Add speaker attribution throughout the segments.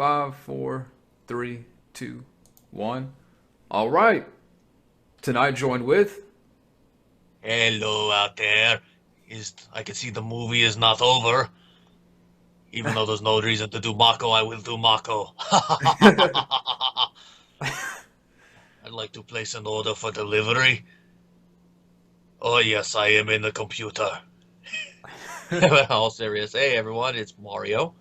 Speaker 1: 5, 4, 3, 2, 1. All right. Tonight joined with.
Speaker 2: Hello out there. I can see the movie is not over. Even though there's no reason to do Mako, I will do Mako. I'd like to place an order for delivery. Oh yes, I am in the computer. All serious. Hey everyone, it's Mario.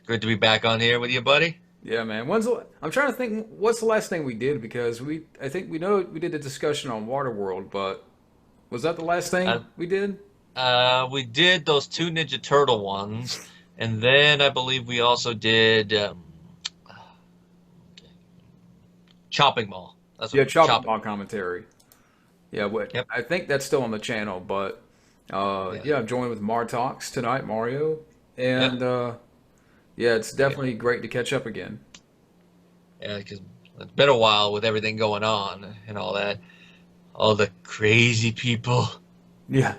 Speaker 2: Good to be back on here with you, buddy.
Speaker 1: Yeah, man. I'm trying to think. What's the last thing we did? Because I think we know we did a discussion on Waterworld, but was that the last
Speaker 2: Uh,
Speaker 1: thing we did?
Speaker 2: we did those two Ninja Turtle ones, and then I believe we also did Chopping Mall. That's
Speaker 1: Yeah,
Speaker 2: what
Speaker 1: chopping
Speaker 2: Chopping.
Speaker 1: ball commentary. Yeah, what
Speaker 2: Yep.
Speaker 1: I think that's still on the channel, but
Speaker 2: Yeah.
Speaker 1: yeah, I'm joined with Mar Talks tonight, Mario,
Speaker 2: Yeah.
Speaker 1: and yeah, it's
Speaker 2: Yeah.
Speaker 1: definitely great to catch up again.
Speaker 2: Yeah, because it's been a while with everything going on and all that. All the crazy people.
Speaker 1: Yeah,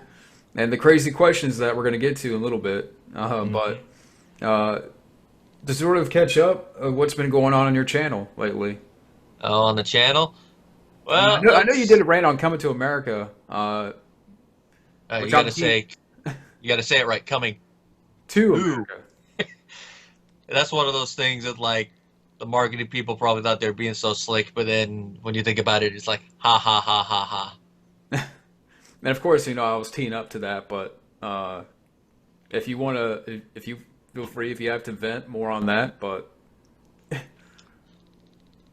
Speaker 1: and the crazy questions that we're going to get to in a little bit,
Speaker 2: Hmm.
Speaker 1: but uh, to sort of catch up, what's been going on your channel lately?
Speaker 2: On the channel.
Speaker 1: I mean,
Speaker 2: Well,
Speaker 1: I know you did a rant on Coming to America, which
Speaker 2: you got
Speaker 1: I'm
Speaker 2: to
Speaker 1: keen
Speaker 2: say you got to say it right. Coming
Speaker 1: to
Speaker 2: to.
Speaker 1: America.
Speaker 2: That's one of those things that like the marketing people probably thought they were being so slick, but then when you think about it, it's like ha ha ha ha ha.
Speaker 1: And of course, I was teeing up to that, but if you want to, if you feel free, if you have to vent more on that, but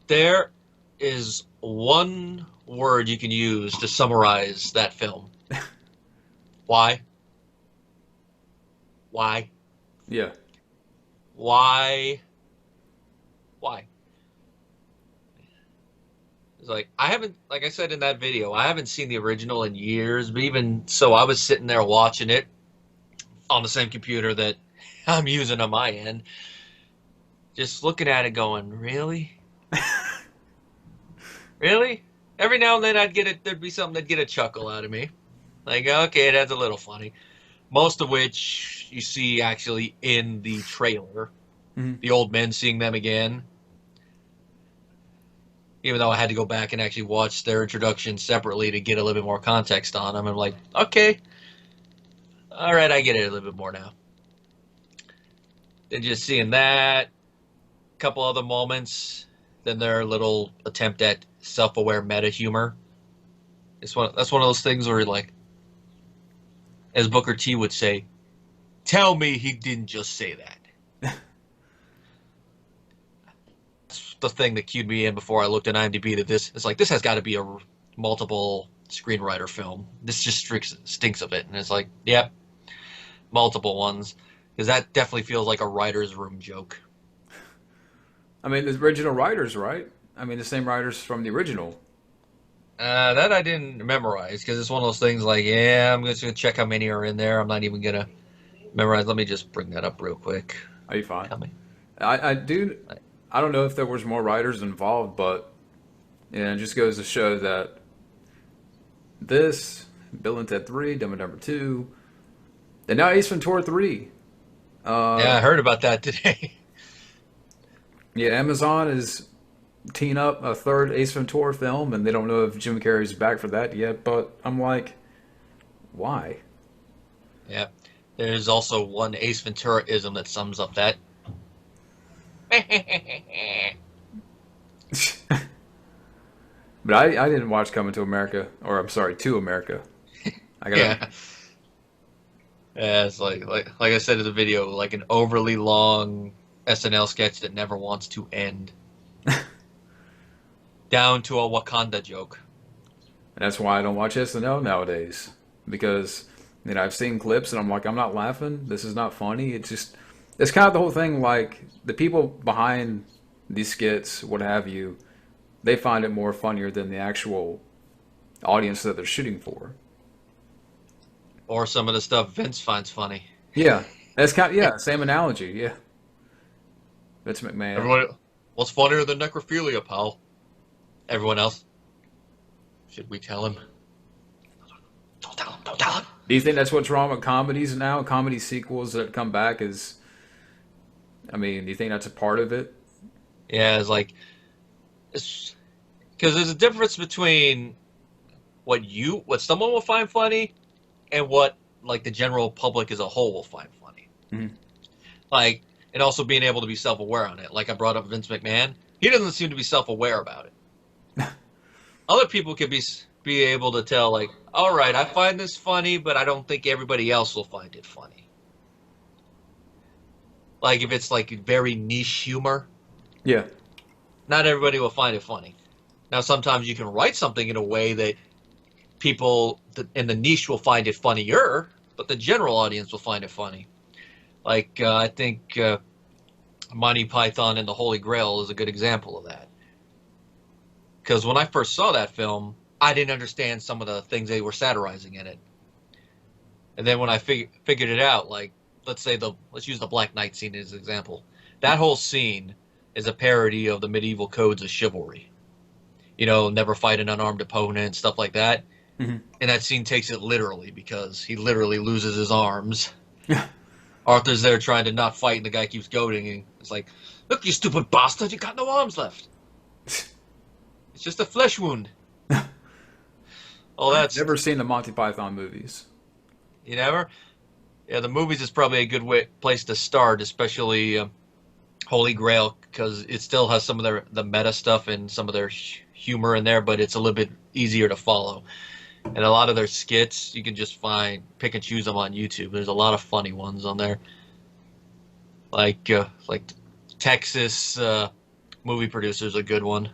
Speaker 2: There is one word you can use to summarize that film. Why? Why?
Speaker 1: yeah,
Speaker 2: Why? Why? It's like I haven't, like I said in that video, I haven't seen the original in years. But even so, I was sitting there watching it on the same computer that I'm using on my end, just looking at it, going, "Really, really?" Every now and then, I'd get it. There'd be something that'd get a chuckle out of me. Like, okay, that's a little funny. Most of which you see actually in the trailer.
Speaker 1: Mhm.
Speaker 2: The old men seeing them again. Even though I had to go back and actually watch their introduction separately to get a little bit more context on them. I'm like, okay, all right, I get it a little bit more now. Then just seeing that, couple other moments, then their little attempt at self-aware meta humor. That's one of those things where, like, as Booker T would say, "Tell me he didn't just say that." That's the thing that cued me in before I looked at IMDb. That this like this has got to be a multiple screenwriter film. This just stinks of it, and it's like, yep, multiple ones, because that definitely feels like a writer's room joke.
Speaker 1: I mean the original writers, right? I mean the same writers from the original.
Speaker 2: That I didn't memorize because it's one of those things like, yeah, I'm just gonna check how many are in there. I'm not even gonna memorize. Let me just bring that up real quick.
Speaker 1: Are you fine?
Speaker 2: Coming.
Speaker 1: I do. I don't know if there was more writers involved, but it just goes to show that this Bill and Ted 3, Dumb and Dumber 2, and now Ace Ventura 3.
Speaker 2: Yeah,
Speaker 1: Uh,
Speaker 2: I heard about that today.
Speaker 1: yeah, Amazon is teeing up a third Ace Ventura film, and they don't know if Jim Carrey's back for that yet. But I'm like, why?
Speaker 2: Yeah. There's also one Ace Ventura ism that sums up that.
Speaker 1: But I didn't watch Coming to America, or I'm sorry, To America. I gotta.
Speaker 2: Yeah. Yeah, it's like I said in the video, like an overly long SNL sketch that never wants to end. Down to a Wakanda joke.
Speaker 1: And that's why I don't watch SNL nowadays because I've seen clips and I'm like, I'm not laughing. This is not funny. It's kind of the whole thing. Like the people behind these skits, what have you, they find it more funnier than the actual audience that they're shooting for.
Speaker 2: Or some of the stuff Vince finds funny.
Speaker 1: Yeah, that's kind of, yeah, same analogy. Yeah, Vince McMahon.
Speaker 2: Everyone, what's funnier than necrophilia, pal? Everyone else, should we tell him? Don't tell him. Don't tell him.
Speaker 1: Do you think that's what's wrong with comedies now? Comedy sequels that come back is I mean, do you think that's a part of it?
Speaker 2: Yeah, it's like it's because there's a difference between what someone will find funny and what like the general public as a whole will find funny.
Speaker 1: Hmm.
Speaker 2: Like, and also being able to be self-aware on it. Like I brought up Vince McMahon, he doesn't seem to be self-aware about it. Other people could be able to tell, like, all right, I find this funny, but I don't think everybody else will find it funny. Like if it's like very niche humor,
Speaker 1: Yeah.
Speaker 2: not everybody will find it funny. Now sometimes you can write something in a way that people in the niche will find it funnier, but the general audience will find it funny. Like I think Monty Python and the Holy Grail is a good example of that. Because when I first saw that film, I didn't understand some of the things they were satirizing in it. And then when I figured it out, like let's use the Black Knight scene as an example. That whole scene is a parody of the medieval codes of chivalry. You know, never fight an unarmed opponent, stuff like that.
Speaker 1: Hmm.
Speaker 2: And that scene takes it literally because he literally loses his arms. Arthur's there trying to not fight, and the guy keeps goading. And it's like, look, you stupid bastard, you got no arms left. It's just a flesh wound. Oh, that's
Speaker 1: Never seen the Monty Python movies.
Speaker 2: you never. Yeah, the movies is probably a good place to start, especially Holy Grail, because it still has some of the meta stuff and some of their humor in there, but it's a little bit easier to follow. And a lot of their skits, you can just pick and choose them on YouTube. There's a lot of funny ones on there, like Texas movie producers, a good one.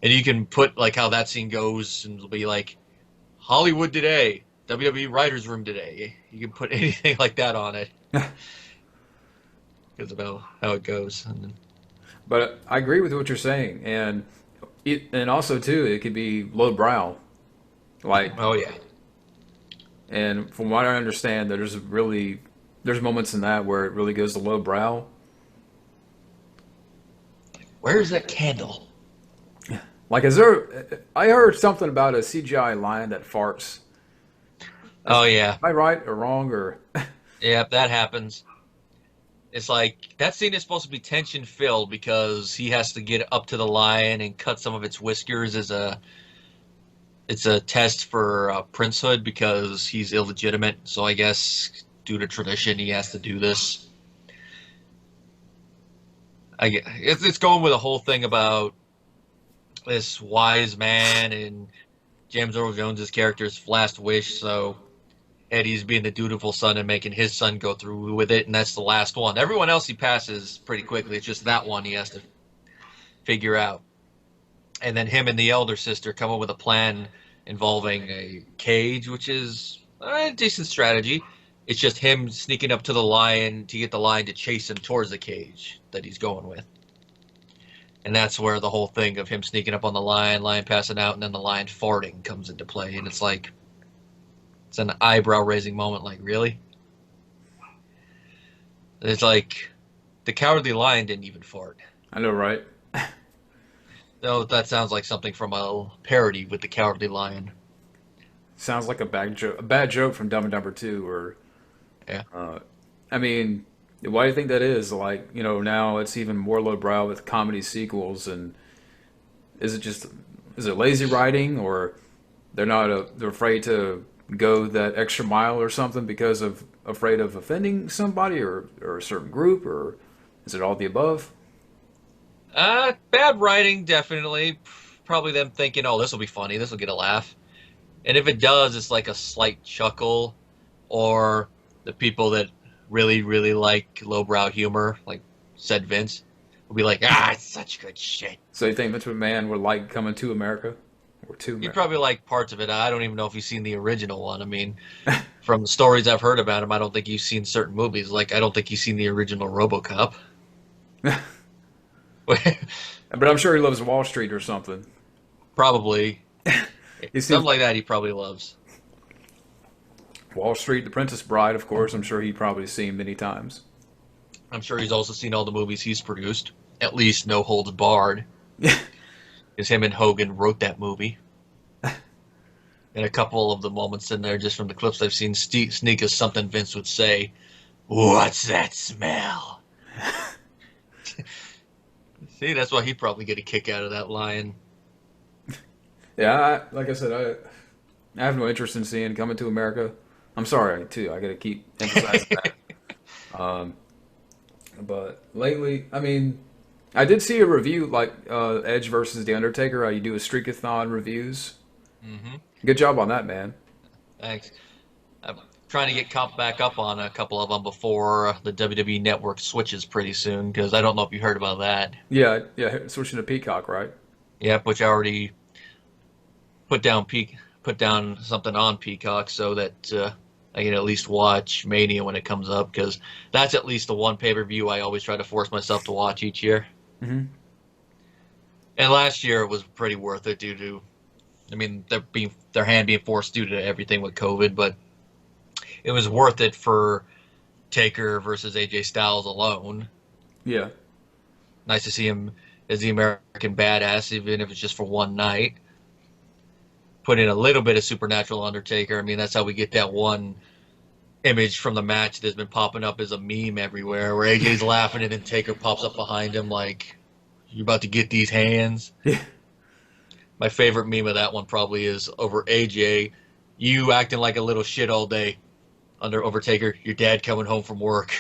Speaker 2: And you can put like how that scene goes, and it'll be like Hollywood today, WWE writers' room today. You can put anything like that on it. It's about how it goes. And then,
Speaker 1: But I agree with what you're saying, and also too, it could be lowbrow. Like,
Speaker 2: oh yeah,
Speaker 1: and from what I understand, there's moments in that where it really goes to lowbrow.
Speaker 2: where's that candle?
Speaker 1: Like, is there? I heard something about a CGI lion that farts.
Speaker 2: Oh yeah,
Speaker 1: Am I right or wrong or?
Speaker 2: yeah, that happens. It's like that scene is supposed to be tension filled because he has to get up to the lion and cut some of its whiskers as it's a test for princehood because he's illegitimate. So I guess due to tradition, he has to do this. It's going with a whole thing about this wise man and James Earl Jones's character's last wish. So Eddie's being the dutiful son and making his son go through with it, and that's the last one. Everyone else he passes pretty quickly. It's just that one he has to figure out. And then him and the elder sister come up with a plan involving a cage, which is a decent strategy. It's just him sneaking up to the lion to get the lion to chase him towards the cage that he's going with. And that's where the whole thing of him sneaking up on the lion passing out, and then the lion farting comes into play. And it's like, it's an eyebrow-raising moment. Like, really? It's like, the Cowardly Lion didn't even fart.
Speaker 1: I know, right?
Speaker 2: No, that sounds like something from a parody with the Cowardly Lion.
Speaker 1: Sounds like a bad joke from Dumb and Dumber 2, or
Speaker 2: Yeah.
Speaker 1: I mean, why do you think that is? Like, now it's even more lowbrow with comedy sequels, and is it lazy writing, or they're afraid to go that extra mile or something because of afraid of offending somebody or a certain group, or is it all the above?
Speaker 2: Bad writing, definitely. Probably them thinking, oh, this will be funny, this will get a laugh. And if it does, it's like a slight chuckle, or the people that really, really like lowbrow humor, like said Vince, will be like, it's such good shit.
Speaker 1: So you think Vince McMahon would like Coming to America, or to
Speaker 2: He'd
Speaker 1: America?
Speaker 2: probably like parts of it. I don't even know if he's seen the original one. I mean, from the stories I've heard about him, I don't think he's seen certain movies. Like, I don't think he's seen the original RoboCop.
Speaker 1: But I'm sure he loves Wall Street or something.
Speaker 2: Probably.
Speaker 1: He seems
Speaker 2: Something like that he probably loves.
Speaker 1: Wall Street, The Princess Bride, of course. I'm sure he probably seen many times.
Speaker 2: I'm sure he's also seen all the movies he's produced. At least No Holds Barred. Because him and Hogan wrote that movie. And a couple of the moments in there, just from the clips I've seen, sneak as something Vince would say, "What's that smell?" See, that's why he'd probably get a kick out of that lion.
Speaker 1: Yeah, like I said, I have no interest in seeing Coming to America. I'm sorry, too. I got to keep emphasizing that. Um, but lately, I mean, I did see a review like Edge versus The Undertaker. How you do a streakathon reviews.
Speaker 2: Hmm.
Speaker 1: Good job on that, man.
Speaker 2: Thanks. I'm trying to get caught back up on a couple of them before the WWE Network switches pretty soon, because I don't know if you heard about that.
Speaker 1: Yeah, yeah. Switching to Peacock, right?
Speaker 2: Yep, which I already put down something on Peacock so that I can at least watch Mania when it comes up, because that's at least the one pay-per-view I always try to force myself to watch each year.
Speaker 1: Hmm.
Speaker 2: And last year it was pretty worth it due to, I mean, their hand being forced due to everything with COVID, but it was worth it for Taker versus AJ Styles alone.
Speaker 1: Yeah.
Speaker 2: Nice to see him as the American badass, even if it's just for one night. Put in a little bit of supernatural Undertaker. I mean, that's how we get that one image from the match that's been popping up as a meme everywhere, where AJ's laughing and then Taker pops up behind him like, "You about to get these hands?"
Speaker 1: Yeah.
Speaker 2: My favorite meme of that one probably is over AJ, you acting like a little shit all day. Under Overtaker, your dad coming home from work.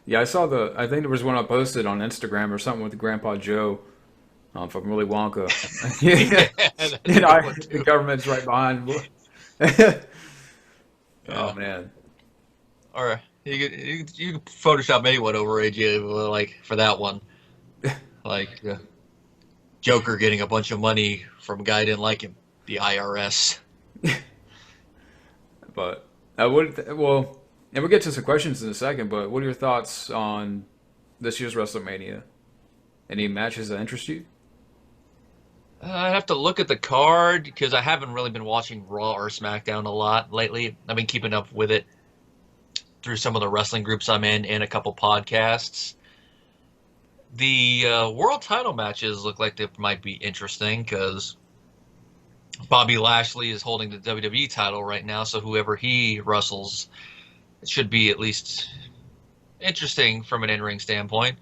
Speaker 1: Yeah, I saw the. I think there was one I posted on Instagram or something with Grandpa Joe from Willy Wonka. Yeah,
Speaker 2: Yeah, that's a
Speaker 1: you know,
Speaker 2: good one
Speaker 1: the
Speaker 2: too.
Speaker 1: government's right behind. Oh
Speaker 2: Yeah.
Speaker 1: man,
Speaker 2: Or you could Photoshop anyone over AJ like for that one, like Joker getting a bunch of money from a guy who didn't like him, the IRS.
Speaker 1: but I would. Well, and we'll get to some questions in a second. But what are your thoughts on this year's WrestleMania? Any matches that interest you?
Speaker 2: I'd have to look at the card because I haven't really been watching Raw or SmackDown a lot lately. I've been keeping up with it through some of the wrestling groups I'm in and a couple podcasts. The world title matches look like they might be interesting because Bobby Lashley is holding the WWE title right now, so whoever he wrestles, it should be at least interesting from an in-ring standpoint.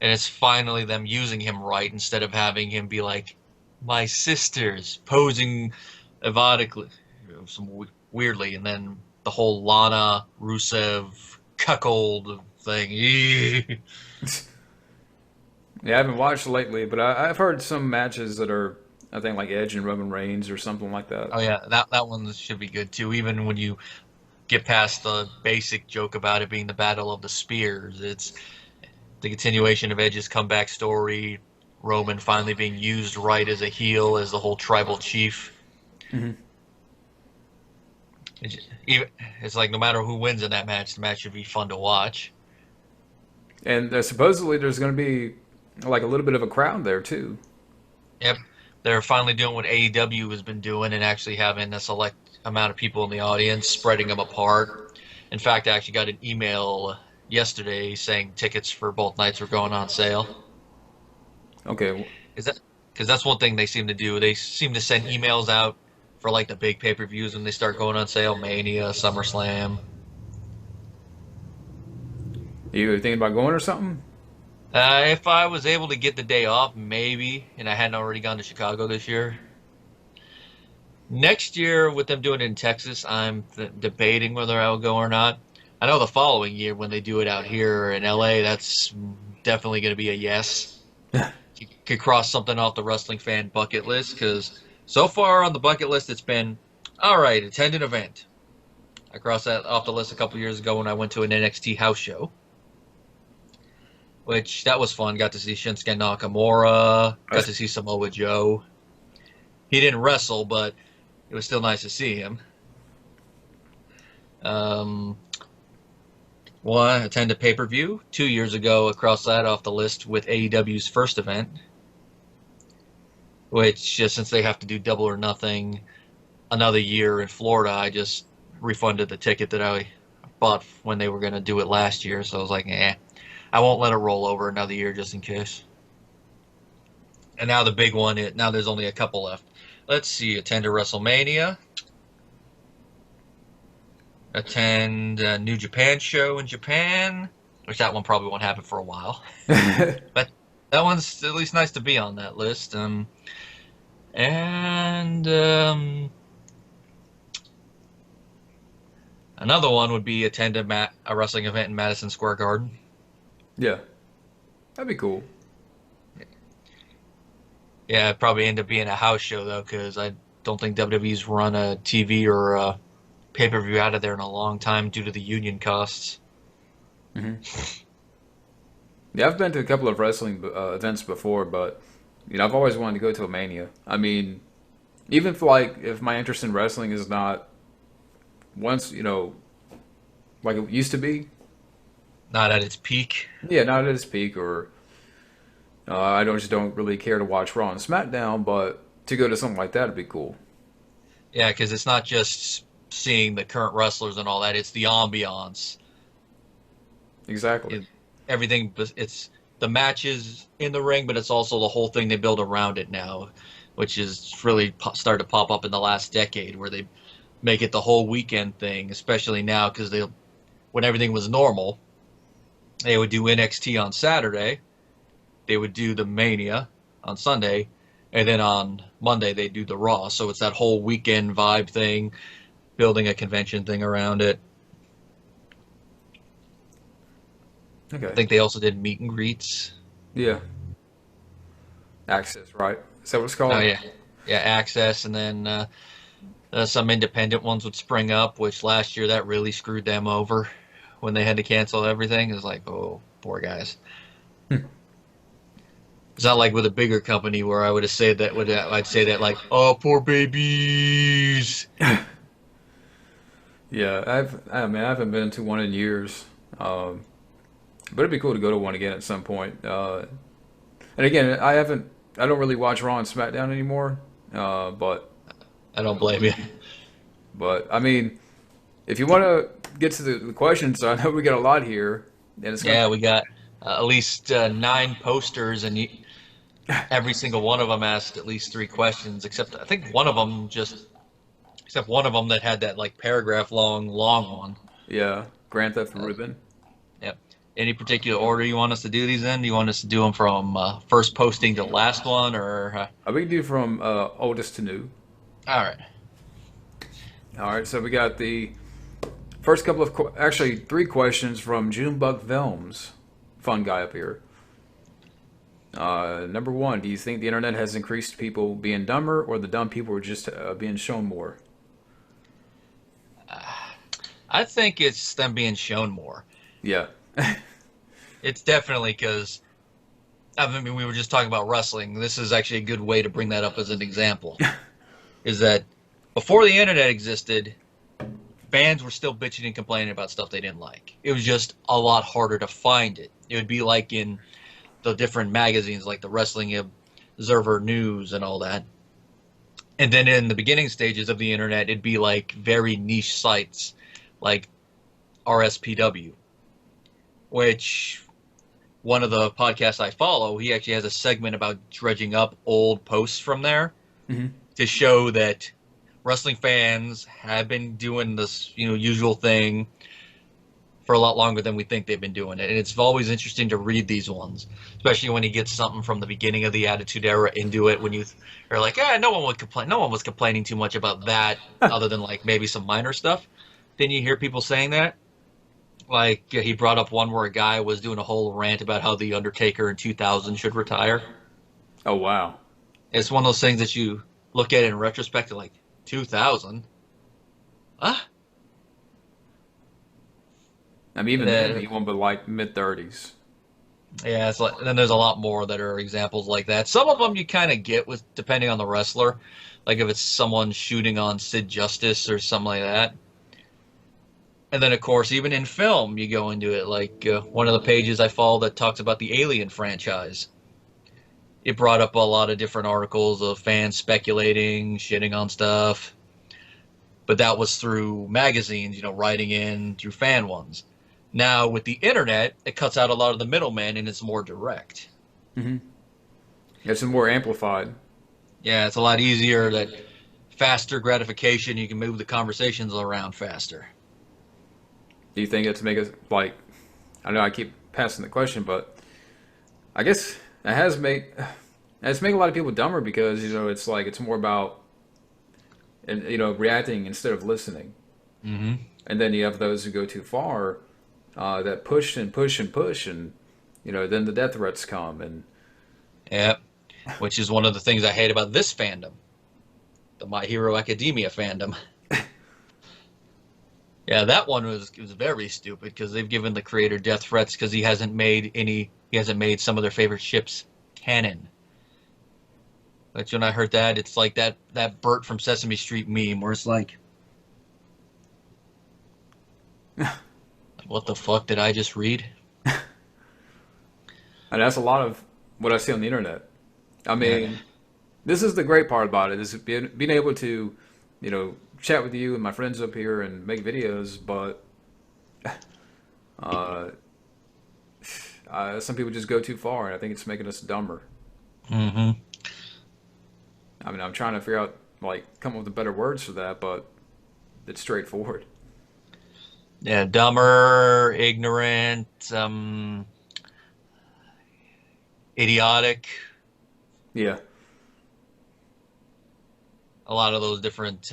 Speaker 2: And it's finally them using him right instead of having him be like, my sisters, posing evotically, weirdly, and then the whole Lana Rusev cuckold thing.
Speaker 1: Yeah, I haven't watched lately, but I've heard some matches that are, I think, like Edge and Roman Reigns or something like that.
Speaker 2: Oh yeah, that one should be good too. Even when you get past the basic joke about it being the Battle of the Spears, it's the continuation of Edge's comeback story. Roman finally being used right as a heel, as the whole tribal chief.
Speaker 1: Hmm.
Speaker 2: It's like no matter who wins in that match, the match should be fun to watch.
Speaker 1: And supposedly there's going to be like a little bit of a crowd there too.
Speaker 2: Yep, they're finally doing what AEW has been doing and actually having a select amount of people in the audience, spreading them apart. In fact, I actually got an email yesterday saying tickets for both nights were going on sale.
Speaker 1: Okay.
Speaker 2: Is that because that's one thing they seem to do? They seem to send emails out for like the big pay-per-views when they start going on sale, Mania, SummerSlam.
Speaker 1: You thinking about going or something?
Speaker 2: If I was able to get the day off, maybe, and I hadn't already gone to Chicago this year. Next year, with them doing it in Texas, I'm debating whether I will go or not. I know the following year, when they do it out here in LA, that's definitely going to be a yes. You could cross something off the wrestling fan bucket list, because so far on the bucket list, it's been, all right, attend an event. I crossed that off the list a couple years ago when I went to an NXT house show, which that was fun. Got to see Shinsuke Nakamura, got to see Samoa Joe. He didn't wrestle, but it was still nice to see him. One, attend a pay-per-view 2 years ago. I crossed that off the list with AEW's first event, which just since they have to do Double or Nothing another year in Florida, I just refunded the ticket that I bought when they were going to do it last year. So I was like, I won't let it roll over another year just in case. And now the big one, now there's only a couple left. Let's see, attend a WrestleMania. Attend a New Japan show in Japan, which that one probably won't happen for a while. But that one's at least nice to be on that list. And another one would be attend a wrestling event in Madison Square Garden.
Speaker 1: Yeah, that'd be cool.
Speaker 2: Yeah, it'd probably end up being a house show though, because I don't think WWE's run a TV or a pay-per-view out of there in a long time due to the union costs.
Speaker 1: Hmm. Yeah, I've been to a couple of wrestling events before, but I've always wanted to go to a Mania. I mean, even if my interest in wrestling is not once like it used to be.
Speaker 2: Not at its peak.
Speaker 1: Yeah, not at its peak, or I don't really care to watch Raw and SmackDown, but to go to something like that would be cool.
Speaker 2: Yeah, because it's not just seeing the current wrestlers and all that; it's the ambiance.
Speaker 1: Exactly.
Speaker 2: It, everything. It's the matches in the ring, but it's also the whole thing they build around it now, which is really started to pop up in the last decade, where they make it the whole weekend thing, especially now because when everything was normal, they would do NXT on Saturday, they would do the Mania on Sunday, and then on Monday they do the Raw. So it's that whole weekend vibe thing, building a convention thing around it. I
Speaker 1: Okay.
Speaker 2: think they also did meet and greets.
Speaker 1: Yeah. Access, right? Is that what it's
Speaker 2: Oh
Speaker 1: called?
Speaker 2: yeah, yeah, Access, and then some independent ones would spring up, which last year that really screwed them over when they had to cancel everything. It was like, oh, poor guys. It's not like with a bigger company where I would have said that. I'd say that like, oh, poor babies.
Speaker 1: Yeah, I haven't been to one in years. Um, but it'd be cool to go to one again at some point. And again, I don't really watch Raw and SmackDown anymore. But
Speaker 2: I don't blame you.
Speaker 1: I mean, if you want to get to the questions, I know we got a lot here, and it's gonna.
Speaker 2: Yeah, we got at least 9 posters, and every single one of them asked at least 3 questions, except I think except one of them that had that like paragraph long one.
Speaker 1: Yeah, Grand Theft
Speaker 2: Uh,
Speaker 1: Ruben.
Speaker 2: Yep. Any particular order you want us to do these in? Do you want us to do them from first posting to last one, or?
Speaker 1: We can do from oldest to new.
Speaker 2: All right.
Speaker 1: All right, so we got the first couple of actually 3 questions from Junebug Films, fun guy up here. Number one, do you think the internet has increased people being dumber, or the dumb people are just being shown more?
Speaker 2: I think it's them being shown more.
Speaker 1: Yeah.
Speaker 2: It's definitely because I mean we were just talking about wrestling. This is actually a good way to bring that up as an example. Is that before the internet existed, fans were still bitching and complaining about stuff they didn't like. It was just a lot harder to find it. It would be like in the different magazines, like the Wrestling Observer News and all that. And then in the beginning stages of the internet, it'd be like very niche sites, like RSPW, which one of the podcasts I follow, he actually has a segment about dredging up old posts from there
Speaker 1: Hmm.
Speaker 2: to show that wrestling fans have been doing this, usual thing for a lot longer than we think they've been doing it. And it's always interesting to read these ones, especially when he gets something from the beginning of the Attitude Era into it. When you are like, no one would complain. No one was complaining too much about that, other than like maybe some minor stuff. Then you hear people saying that. Like he brought up one where a guy was doing a whole rant about how the Undertaker in 2000 should retire.
Speaker 1: Oh wow.
Speaker 2: It's one of those things that you look at it in retrospect and like 2000. Huh?
Speaker 1: I mean, even then,
Speaker 2: Then
Speaker 1: he won, but like mid 30s.
Speaker 2: yeah, it's like then there's a lot more that are examples like that. Some of them you kind of get with depending on the wrestler, like if it's someone shooting on Sid Justice or something like that. And then of course, even in film, you go into it. Like one of the pages I follow that talks about the Alien franchise. It brought up a lot of different articles of fans speculating, shitting on stuff. But that was through magazines, writing in through fan ones. Now with the internet, it cuts out a lot of the middlemen and it's more direct.
Speaker 1: Hmm. It's more amplified.
Speaker 2: Yeah, it's a lot easier, that faster gratification, you can move the conversations around faster.
Speaker 1: Do you think it's make us like? I know I keep passing the question, but I guess It has made it's made a lot of people dumber because it's like it's more about and reacting instead of listening.
Speaker 2: Hmm.
Speaker 1: And then you have those who go too far that push and push and push, and then the death threats come, and
Speaker 2: Yeah, which is one of the things I hate about this fandom, the My Hero Academia fandom. Yeah, that one was very stupid because they've given the creator death threats because he hasn't made some of their favorite ships canon. But when I heard that, it's like that Bert from Sesame Street meme where it's like, what the fuck did I just read?
Speaker 1: and that's a lot of what I see on the internet. I
Speaker 2: Yeah,
Speaker 1: mean, this is the great part about it is being able to, chat with you and my friends up here and make videos, but uh, some people just go too far, and I think it's making us dumber.
Speaker 2: hmm
Speaker 1: I mean, I'm trying to figure out come up with better words for that, but it's straightforward.
Speaker 2: yeah, dumber, ignorant, idiotic.
Speaker 1: Yeah,
Speaker 2: A lot of those different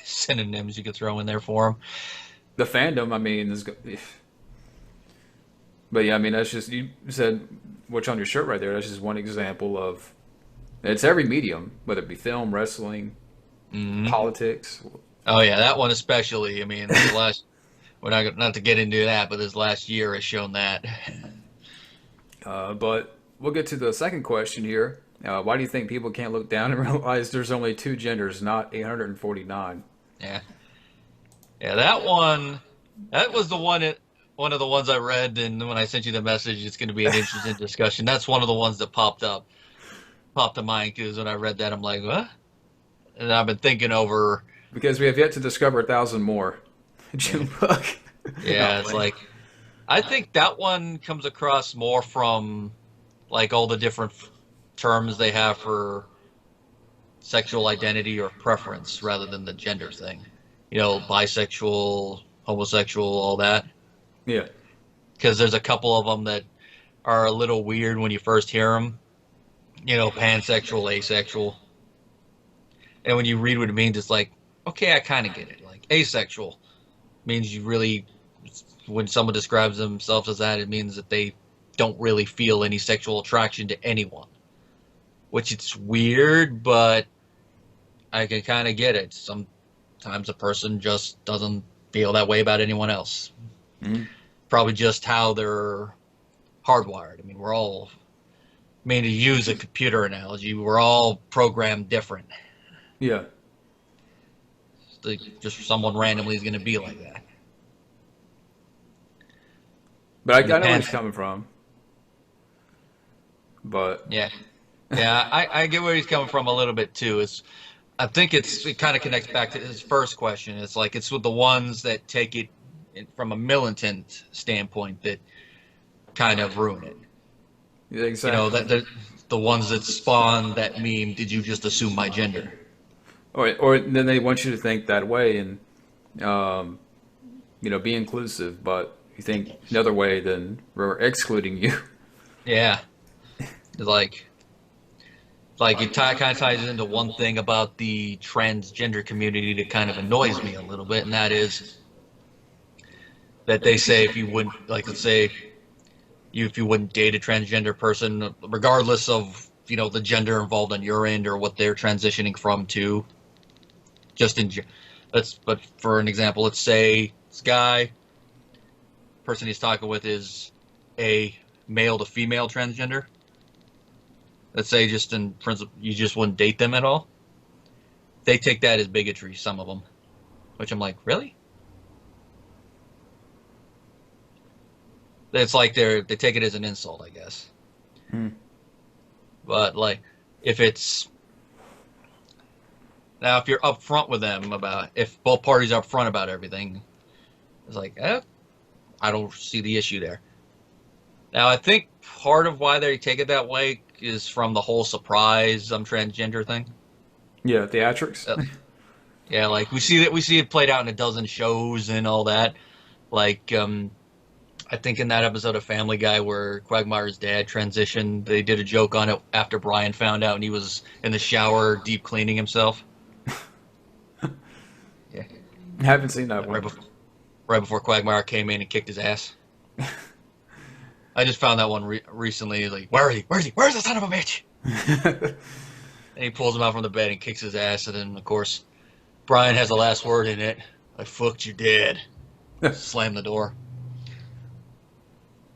Speaker 2: synonyms you could throw in there for them.
Speaker 1: the fandom. I mean, but yeah, I mean that's just you said what's on your shirt right there. That's just one example of it's every medium, whether it be film, wrestling,
Speaker 2: Hmm.
Speaker 1: politics.
Speaker 2: Oh yeah, that one especially. I mean, this last we're not to get into that, but this last year has shown that.
Speaker 1: But we'll get to the second question here. Why do you think people can't look down and realize there's only two genders, not 849?
Speaker 2: Yeah, yeah, that one. That was one of the ones I read, and when I sent you the message, it's going to be an interesting discussion. That's one of the ones that popped to mind because when I read that, I'm like, what? And I've been thinking over.
Speaker 1: Because we have yet to discover 1,000 more.
Speaker 2: Yeah,
Speaker 1: Junebug.
Speaker 2: yeah,
Speaker 1: Oh,
Speaker 2: it's
Speaker 1: man.
Speaker 2: like I think that one comes across more from like all the different terms they have for sexual identity or preference rather than the gender thing. You know, bisexual, homosexual, all that.
Speaker 1: Yeah.
Speaker 2: Because there's a couple of them that are a little weird when you first hear them. You know, pansexual, asexual. And when you read what it means, it's like, okay, I kind of get it. Like, asexual means you really, when someone describes themselves as that, it means that they don't really feel any sexual attraction to anyone. Which it's weird, but I can kind of get it. Sometimes a person just doesn't feel that way about anyone else.
Speaker 1: Mhm.
Speaker 2: Probably just how they're hardwired. I mean, we're all, I mean, to use a computer analogy, we're all programmed different.
Speaker 1: Yeah.
Speaker 2: Like, just someone randomly is going to be like that.
Speaker 1: But
Speaker 2: And
Speaker 1: I
Speaker 2: the
Speaker 1: know where
Speaker 2: pan,
Speaker 1: he's coming from. But
Speaker 2: yeah, yeah, I get where he's coming from a little bit too. I think it kind of connects back to his first question. It's like it's with the ones that take it from a militant standpoint that kind of ruin it.
Speaker 1: yeah,
Speaker 2: You know,
Speaker 1: exactly.
Speaker 2: that the ones that spawn that meme. Did you just assume my gender?
Speaker 1: Or then they want you to think that way and, um, be inclusive, but you think another way, then we're excluding you.
Speaker 2: Yeah, it's like it kind of ties into one thing about the transgender community that kind of annoys me a little bit, and that is that they say if you wouldn't, like, let's say if you wouldn't date a transgender person, regardless of the gender involved on your end or what they're transitioning from to, just in but for an example, let's say this guy person he's talking with is a male to female transgender. Let's say just in principle you just wouldn't date them at all. They take that as bigotry, some of them, which I'm like, really? It's like they take it as an insult, I guess.
Speaker 1: Hmm.
Speaker 2: But like, if it's now if you're upfront with them about if both parties are upfront about everything, it's like, I don't see the issue there. Now I think part of why they take it that way is from the whole surprise I'm transgender thing.
Speaker 1: Yeah, theatrics.
Speaker 2: Uh, yeah, like we see it played out in a dozen shows and all that. Like I think in that episode of Family Guy where Quagmire's dad transitioned, they did a joke on it after Brian found out and he was in the shower deep cleaning himself. Yeah.
Speaker 1: I haven't seen that
Speaker 2: Like
Speaker 1: one.
Speaker 2: right before Quagmire came in and kicked his ass. I just found that one recently. Like, where is he? Where is he? Where's the son of a bitch? And he pulls him out from the bed and kicks his ass. And then, of course, Brian has the last word in it. I fucked your dad. Slam the door.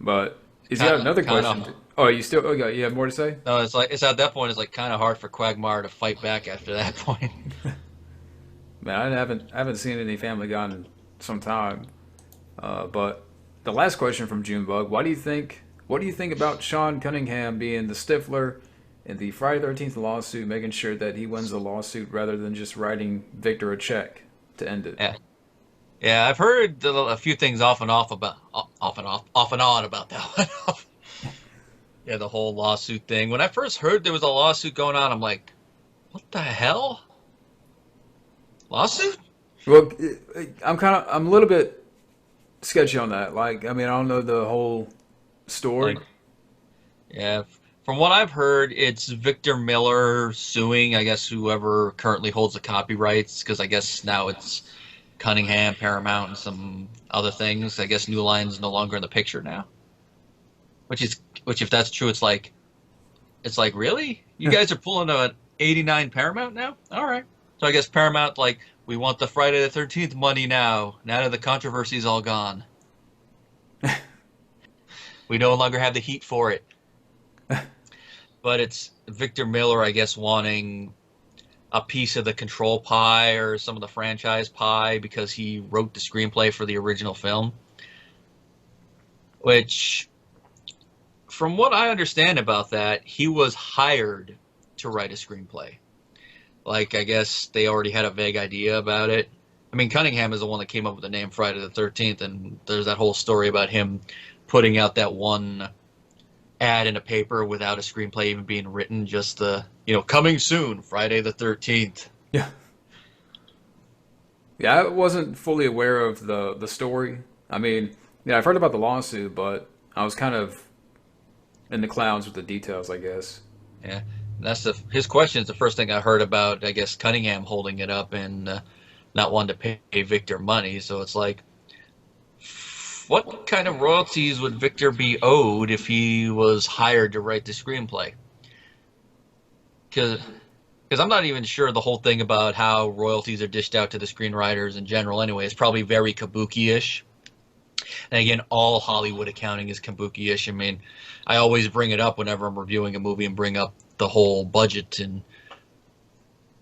Speaker 1: But he's got another question.
Speaker 2: Kinda,
Speaker 1: Oh, you still? Okay, you have more to say?
Speaker 2: no, it's at that point. It's like kind of hard for Quagmire to fight back after that point.
Speaker 1: Man, I haven't seen any Family Guy in some time. But the last question from Junebug: What do you think about Sean Cunningham being the Stifler in the Friday 13th lawsuit, making sure that he wins the lawsuit rather than just writing Victor a check to end it?
Speaker 2: Yeah, yeah. I've heard a few things off and on about that one. Yeah, the whole lawsuit thing. When I first heard there was a lawsuit going on, I'm like, what the hell? Lawsuit?
Speaker 1: Well, I'm a little bit sketchy on that. Like, I mean, I don't know the whole story.
Speaker 2: Like, yeah. From what I've heard, it's Victor Miller suing, I guess, whoever currently holds the copyrights, because I guess now it's Cunningham, Paramount, and some other things. I guess New Line's no longer in the picture now. Which, if that's true, it's like, really? You guys are pulling an 89 Paramount now? All right. So I guess Paramount, like, we want the Friday the 13th money now. Now that the controversy's all gone. We no longer have the heat for it. But it's Victor Miller, I guess, wanting a piece of the control pie or some of the franchise pie because he wrote the screenplay for the original film. Which, from what I understand about that, he was hired to write a screenplay. Like, I guess they already had a vague idea about it. I mean, Cunningham is the one that came up with the name Friday the 13th, and there's that whole story about him putting out that one ad in a paper without a screenplay even being written, just the, coming soon, Friday the 13th.
Speaker 1: Yeah. Yeah, I wasn't fully aware of the story. I mean, yeah, I've heard about the lawsuit, but I was kind of in the clouds with the details, I guess.
Speaker 2: Yeah. That's his question is the first thing I heard about, I guess, Cunningham holding it up and not wanting to pay Victor money. So it's like, what kind of royalties would Victor be owed if he was hired to write the screenplay? Because I'm not even sure the whole thing about how royalties are dished out to the screenwriters in general anyway. It's probably very kabuki-ish. And again, all Hollywood accounting is kabuki-ish. I mean, I always bring it up whenever I'm reviewing a movie and bring up the whole budget and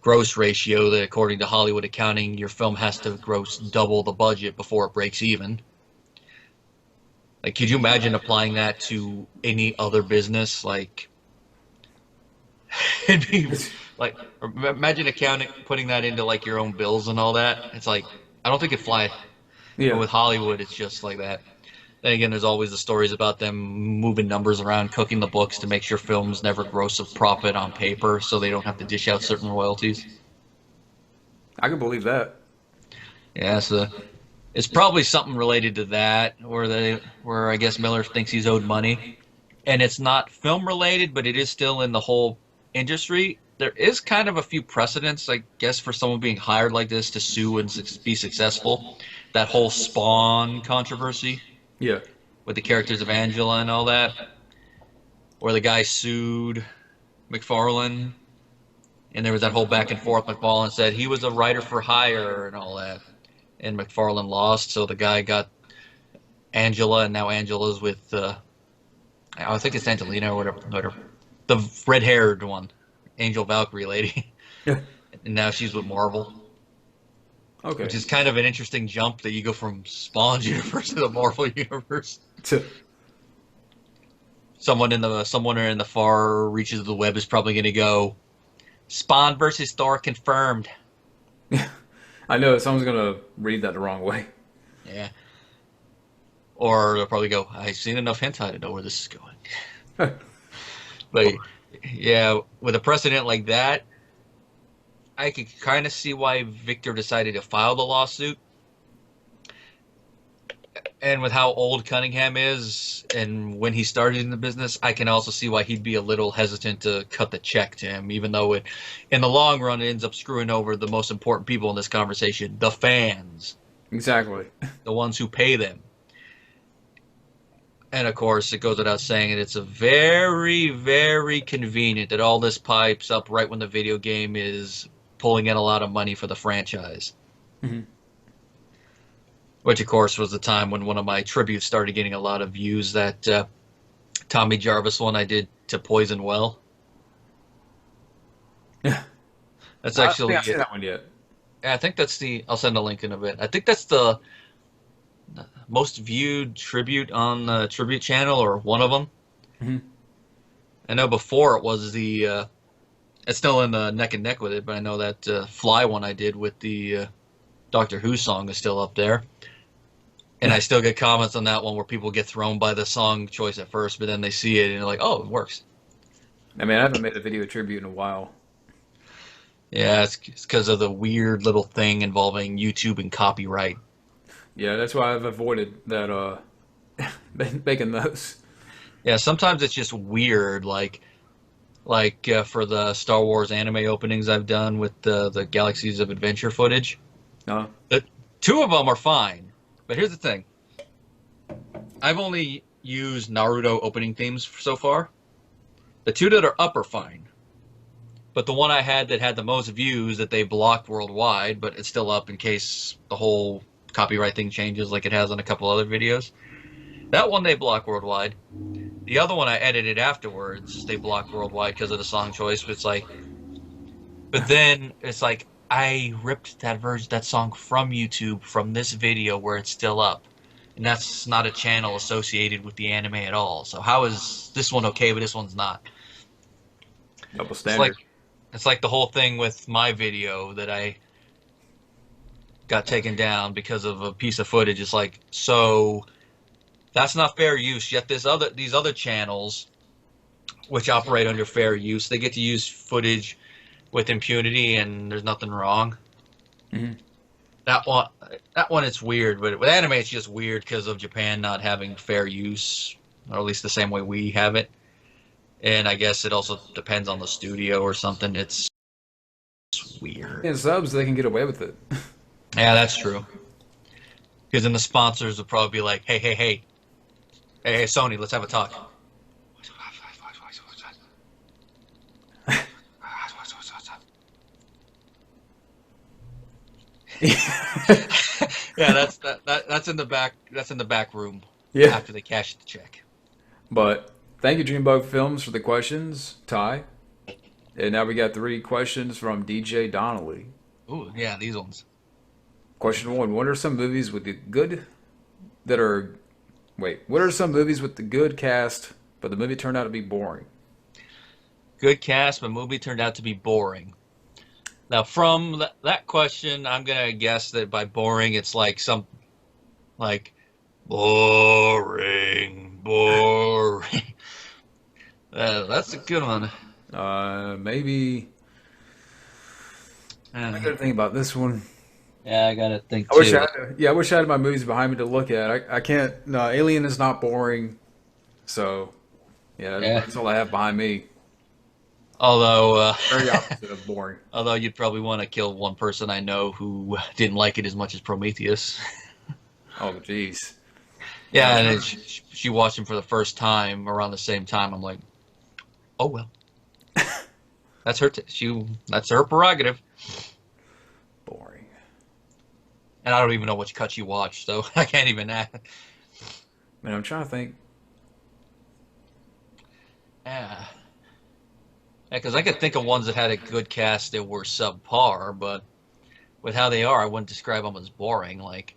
Speaker 2: gross ratio that according to Hollywood accounting, your film has to gross double the budget before it breaks even. Like, could you imagine applying that to any other business? Like, it'd be like, imagine accounting, putting that into like your own bills and all that. It's like, I don't think it'd fly.
Speaker 1: Yeah.
Speaker 2: But with Hollywood, it's just like that. Then again, there's always the stories about them moving numbers around, cooking the books to make sure films never gross a profit on paper so they don't have to dish out certain royalties.
Speaker 1: I can believe that.
Speaker 2: Yeah, so it's probably something related to that, where I guess Miller thinks he's owed money. And it's not film related, but it is still in the whole industry. There is kind of a few precedents, I guess, for someone being hired like this to sue and be successful. That whole Spawn controversy.
Speaker 1: Yeah.
Speaker 2: With the characters of Angela and all that, where the guy sued McFarlane, and there was that whole back and forth. McFarlane said he was a writer for hire and all that, and McFarlane lost, so the guy got Angela, and now Angela's with, I think it's Angelina or whatever, the red-haired one, Angel Valkyrie lady,
Speaker 1: Yeah.
Speaker 2: and now she's with Marvel.
Speaker 1: Okay.
Speaker 2: Which is kind of an interesting jump that you go from Spawn's universe to the Marvel universe. Someone in the far reaches of the web is probably going to go, Spawn versus Thor confirmed.
Speaker 1: I know someone's gonna read that the wrong way.
Speaker 2: Yeah. Or they'll probably go, I've seen enough hentai to know where this is going. But yeah, with a precedent like that, I could kind of see why Victor decided to file the lawsuit. And with how old Cunningham is and when he started in the business, I can also see why he'd be a little hesitant to cut the check to him, even though it, in the long run, it ends up screwing over the most important people in this conversation, the fans,
Speaker 1: Exactly.
Speaker 2: the ones who pay them. And of course, it goes without saying that it's a very, very convenient that all this pipes up right when the video game is pulling in a lot of money for the franchise.
Speaker 1: Hmm.
Speaker 2: Which, of course, was the time when one of my tributes started getting a lot of views. That Tommy Jarvis one I did to Poison Well.
Speaker 1: Yeah.
Speaker 2: That's
Speaker 1: I don't think
Speaker 2: actually,
Speaker 1: I've seen that one yet.
Speaker 2: I think that's the. I'll send a link in a bit. I think that's the most viewed tribute on the tribute channel, or one of them.
Speaker 1: Hmm.
Speaker 2: I know before it was the. It's still in the neck and neck with it, but I know that Fly one I did with the Doctor Who song is still up there. And I still get comments on that one where people get thrown by the song choice at first, but then they see it and they're like, "Oh, it works."
Speaker 1: I mean, I haven't made a video tribute in a while.
Speaker 2: Yeah, it's because of the weird little thing involving YouTube and copyright.
Speaker 1: Yeah, that's why I've avoided that. Making those.
Speaker 2: Yeah, sometimes it's just weird, like for the Star Wars anime openings I've done with the Galaxies of Adventure footage.
Speaker 1: No.
Speaker 2: The two of them are fine, but here's the thing: I've only used Naruto opening themes so far. The two that are up are fine. But the one I had that had the most views that they blocked worldwide, but it's still up in case the whole copyright thing changes like it has on a couple other videos. That one they block worldwide. The other one I edited afterwards, they blocked worldwide because of the song choice. But then it's like I ripped that song from YouTube from this video where it's still up. And that's not a channel associated with the anime at all. So how is this one okay, but this one's not?
Speaker 1: Double
Speaker 2: It's
Speaker 1: standard.
Speaker 2: like the whole thing with my video that I got taken down because of a piece of footage. It's like, so that's not fair use. Yet these other channels, which operate under fair use, they get to use footage with impunity, and there's nothing wrong.
Speaker 1: Hmm.
Speaker 2: That one, it's weird. But with anime, it's just weird because of Japan not having fair use, or at least the same way we have it. And I guess it also depends on the studio or something. It's weird.
Speaker 1: In subs, they can get away with it.
Speaker 2: Yeah, that's true. Because then the sponsors will probably be like, hey, Sony, let's have a talk. Yeah, that's in the back. That's in the back room
Speaker 1: Yeah.
Speaker 2: after they cash the check.
Speaker 1: But thank you, Dreambug Films, for the questions, Ty. And now we got 3 questions from DJ Donnelly.
Speaker 2: Ooh, yeah, these ones.
Speaker 1: Question 1: What are some movies with the good that are? Wait, what are some movies with the good cast, but the movie turned out to be boring?
Speaker 2: Good cast, but movie turned out to be boring. Now, from that question, I'm gonna guess that by boring, it's like boring, boring. That's a good one.
Speaker 1: Maybe. I got to think about this one.
Speaker 2: Yeah, I gotta think
Speaker 1: I wish I
Speaker 2: too.
Speaker 1: had. Yeah, I wish I had my movies behind me to look at. I can't. No, Alien is not boring. So, yeah,
Speaker 2: Yeah.
Speaker 1: that's all I have behind me.
Speaker 2: Although,
Speaker 1: Very opposite of boring.
Speaker 2: although you'd probably want to kill one person I know who didn't like it as much as Prometheus.
Speaker 1: Oh, jeez.
Speaker 2: Yeah, and then she watched him for the first time around the same time. I'm like, oh well, that's her. That's her prerogative.
Speaker 1: Boring.
Speaker 2: And I don't even know which cut she watched, so I can't even ask.
Speaker 1: Man, I'm trying to think.
Speaker 2: Yeah, because I could think of ones that had a good cast that were subpar, but with how they are, I wouldn't describe them as boring. Like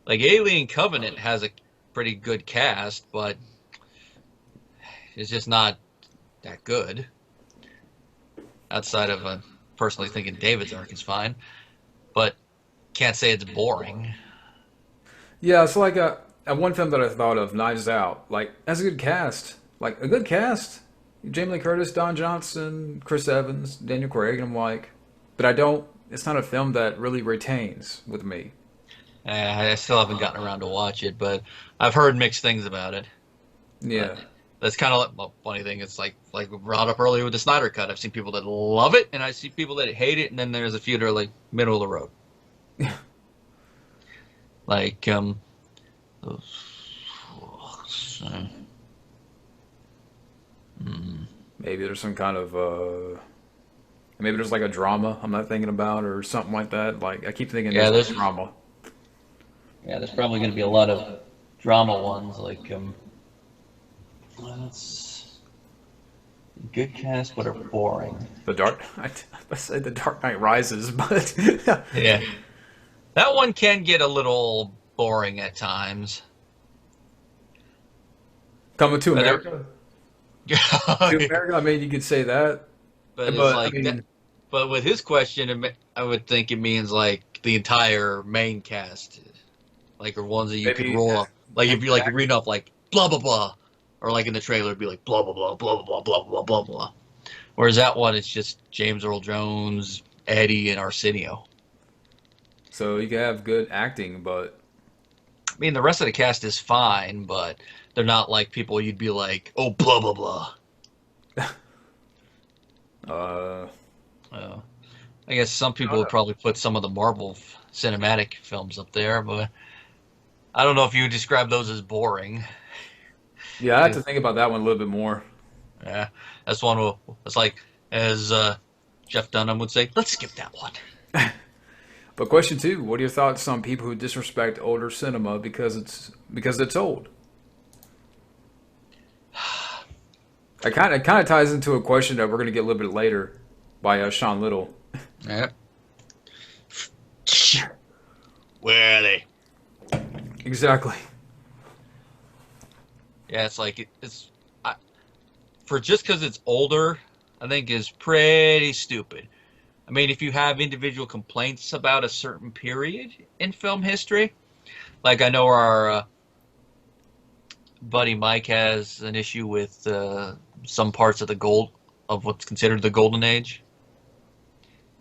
Speaker 2: Alien Covenant has a pretty good cast, but it's just not that good. Outside of personally thinking David's arc is fine, but can't say it's boring.
Speaker 1: Yeah, it's like a one film that I thought of, Knives Out. Like, that's a good cast. Like, a good cast. Jamie Lee Curtis, Don Johnson, Chris Evans, Daniel Craig, and I'm like, but I don't. It's not a film that really retains with me.
Speaker 2: I still haven't gotten around to watch it, but I've heard mixed things about it.
Speaker 1: Yeah.
Speaker 2: That's kind of like, well, funny thing. It's like we brought up earlier with the Snyder Cut. I've seen people that love it, and I see people that hate it, and then there's a few that are like middle of the road. Like
Speaker 1: Maybe there's some kind of maybe there's like a drama I'm not thinking about or something like that. Like I keep thinking
Speaker 2: yeah,
Speaker 1: there's
Speaker 2: there's
Speaker 1: drama.
Speaker 2: yeah, there's probably going to be a lot of drama ones. Like that's good cast, but are boring.
Speaker 1: The Dark. I said The Dark Knight Rises, but
Speaker 2: Yeah, that one can get a little boring at times.
Speaker 1: Coming to
Speaker 2: But
Speaker 1: America. To America. I mean, you could say that,
Speaker 2: but it's
Speaker 1: but I
Speaker 2: like that.
Speaker 1: mean,
Speaker 2: But with his question, I would think it means like the entire main cast, like or ones that you could
Speaker 1: maybe
Speaker 2: roll up. Like if you like read off like blah blah blah, or like in the trailer it'd be like blah blah blah blah blah blah blah blah blah. Whereas that one it's just James Earl Jones, Eddie, and Arsenio.
Speaker 1: so you can have good acting, but
Speaker 2: I mean the rest of the cast is fine, but they're not like people you'd be like oh blah blah blah.
Speaker 1: uh,
Speaker 2: Uh, I guess some people would probably put some of the Marvel cinematic films up there, but I don't know if you would describe those as boring.
Speaker 1: yeah, I have to think about that one a little bit more.
Speaker 2: Yeah, that's one. It's like as Jeff Dunham would say, let's skip that one.
Speaker 1: But question two: what are your thoughts on people who disrespect older cinema because it's old? It kind of ties into a question that we're going to get a little bit later by Sean Little.
Speaker 2: Yeah. Where are they?
Speaker 1: Exactly.
Speaker 2: Yeah, it's like it's for just because it's older, I think is pretty stupid. I mean, if you have individual complaints about a certain period in film history, like I know our buddy Mike has an issue with some parts of of what's considered the golden age,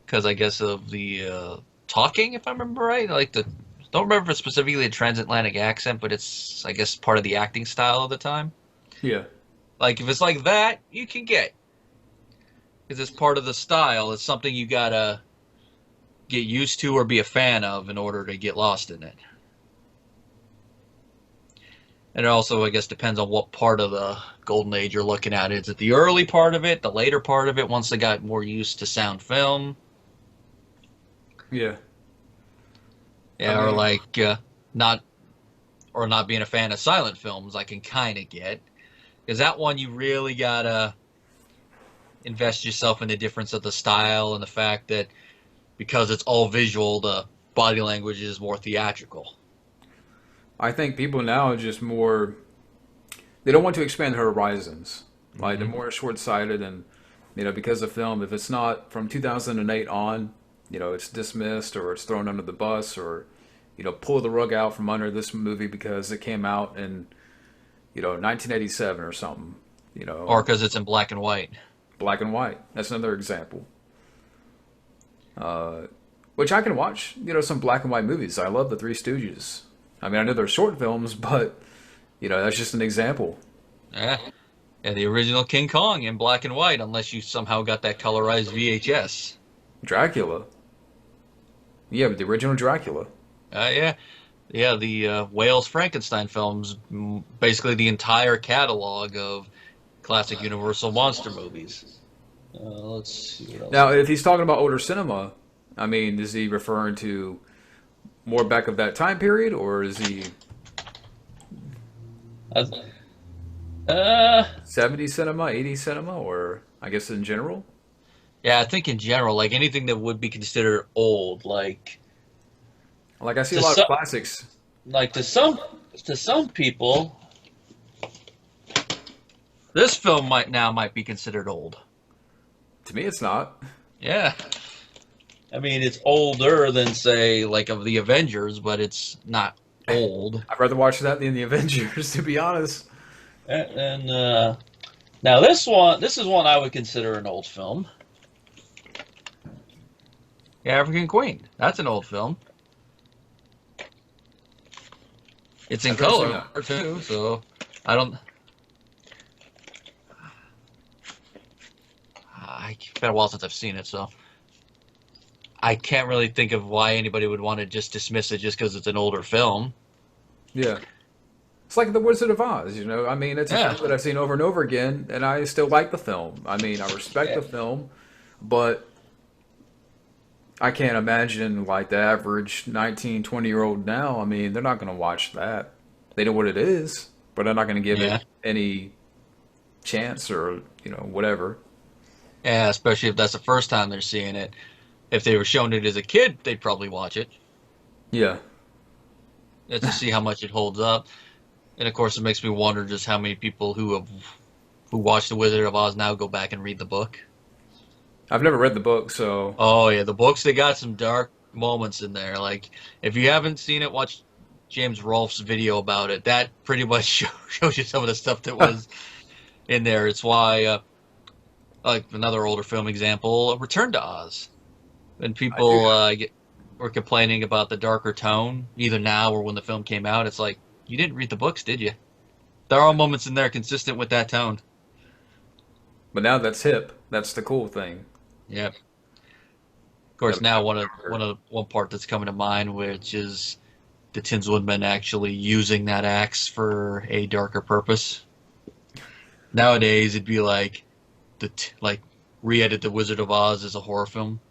Speaker 2: because I guess of the talking, if I remember right. Like don't remember if it's specifically a transatlantic accent, but it's I guess part of the acting style of the time.
Speaker 1: Yeah.
Speaker 2: Like if it's like that, you can get because it's part of the style. It's something you gotta get used to or be a fan of in order to get lost in it. And it also, I guess, depends on what part of the golden age you're looking at. Is it the early part of it, the later part of it, once they got more used to sound film?
Speaker 1: Yeah.
Speaker 2: Yeah,
Speaker 1: I
Speaker 2: or
Speaker 1: mean,
Speaker 2: like not being a fan of silent films, I can kind of get. Because that one, you really gotta invest yourself in the difference of the style and the fact that because it's all visual, the body language is more theatrical.
Speaker 1: I think people now are just more. They don't want to expand their horizons. Like they're more short-sighted, and because of film, if it's not from 2008 on, it's dismissed or it's thrown under the bus or pull the rug out from under this movie because it came out in 1987 or something.
Speaker 2: Or because it's in black and white.
Speaker 1: Black and white. That's another example. Which I can watch. Some black and white movies. I love the Three Stooges. I mean, I know they're short films, but that's just an example.
Speaker 2: Yeah. Yeah, the original King Kong in black and white, unless you somehow got that colorized VHS.
Speaker 1: Dracula. Yeah, but the original Dracula.
Speaker 2: Yeah. Yeah, the Wales Frankenstein films, basically the entire catalog of classic Universal monster movies. Let's see what else.
Speaker 1: Now, if he's talking about older cinema, I mean, is he referring to more back of that time period, or is he 70s cinema, 80s cinema, or I guess in general?
Speaker 2: Yeah, I think in general, like anything that would be considered old, like
Speaker 1: I see
Speaker 2: to
Speaker 1: a lot
Speaker 2: some,
Speaker 1: of classics.
Speaker 2: like to some people, this film might be considered old.
Speaker 1: To me, it's not.
Speaker 2: Yeah. I mean, it's older than, say, like of the Avengers, but it's not old.
Speaker 1: I'd rather watch that than the Avengers, to be honest.
Speaker 2: And now this is one I would consider an old film. The African Queen. That's an old film. It's in
Speaker 1: I've never seen
Speaker 2: color
Speaker 1: that.
Speaker 2: too, so I don't. It's been a while since I've seen it, so I can't really think of why anybody would want to just dismiss it just because it's an older film.
Speaker 1: Yeah. It's like The Wizard of Oz, you know? I mean, it's a
Speaker 2: Yeah,
Speaker 1: film that I've seen over and over again, and I still like the film. I mean, I respect
Speaker 2: yeah,
Speaker 1: the film, but I can't imagine like the average 19, 20-year-old now. I mean, they're not going to watch that. They know what it is, but they're not going to give
Speaker 2: yeah,
Speaker 1: it any chance or, whatever.
Speaker 2: yeah. Especially if that's the first time they're seeing it. If they were shown it as a kid, they'd probably watch it
Speaker 1: Yeah.
Speaker 2: just to see how much it holds up. And of course, it makes me wonder just how many people who watch The Wizard of Oz now go back and read the book.
Speaker 1: I've never read the book, so
Speaker 2: Oh yeah, the books they got some dark moments in there. Like if you haven't seen it, watch James Rolfe's video about it. That pretty much shows you some of the stuff that was in there. It's why, like another older film example, Return to Oz. When
Speaker 1: I do.
Speaker 2: people were complaining about the darker tone, either now or when the film came out, it's like you didn't read the books, did you? There are moments in there consistent with that tone.
Speaker 1: But now that's hip. That's the cool thing.
Speaker 2: Yeah. Of
Speaker 1: Gotta
Speaker 2: course,
Speaker 1: be
Speaker 2: now
Speaker 1: darker.
Speaker 2: one part that's coming to mind, which is the Tin Woodman actually using that axe for a darker purpose. Nowadays, it'd be like like re-edit The Wizard of Oz as a horror film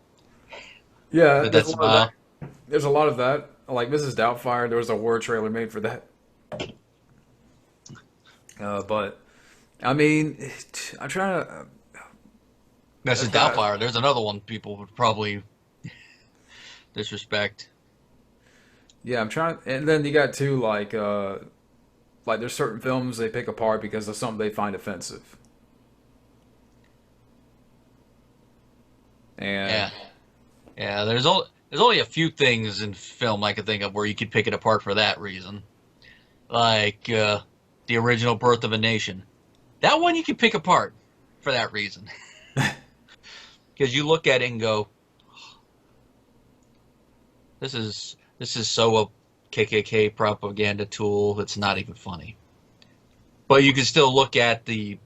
Speaker 1: Yeah,
Speaker 2: with
Speaker 1: there's
Speaker 2: that
Speaker 1: a lot of that.
Speaker 2: smile.
Speaker 1: There's a lot of that. Like Mrs. Doubtfire, there was a horror trailer made for that. But I mean, I'm trying to.
Speaker 2: That's a
Speaker 1: If I,
Speaker 2: Doubtfire. There's another one people would probably disrespect.
Speaker 1: yeah, I'm trying. And then you got two like there's certain films they pick apart because of something they find offensive. And
Speaker 2: Yeah, yeah. There's only a few things in film I could think of where you could pick it apart for that reason, like the original Birth of a Nation. That one you can pick apart for that reason, because you look at it and go, this is so a KKK propaganda tool. It's not even funny. But you can still look at the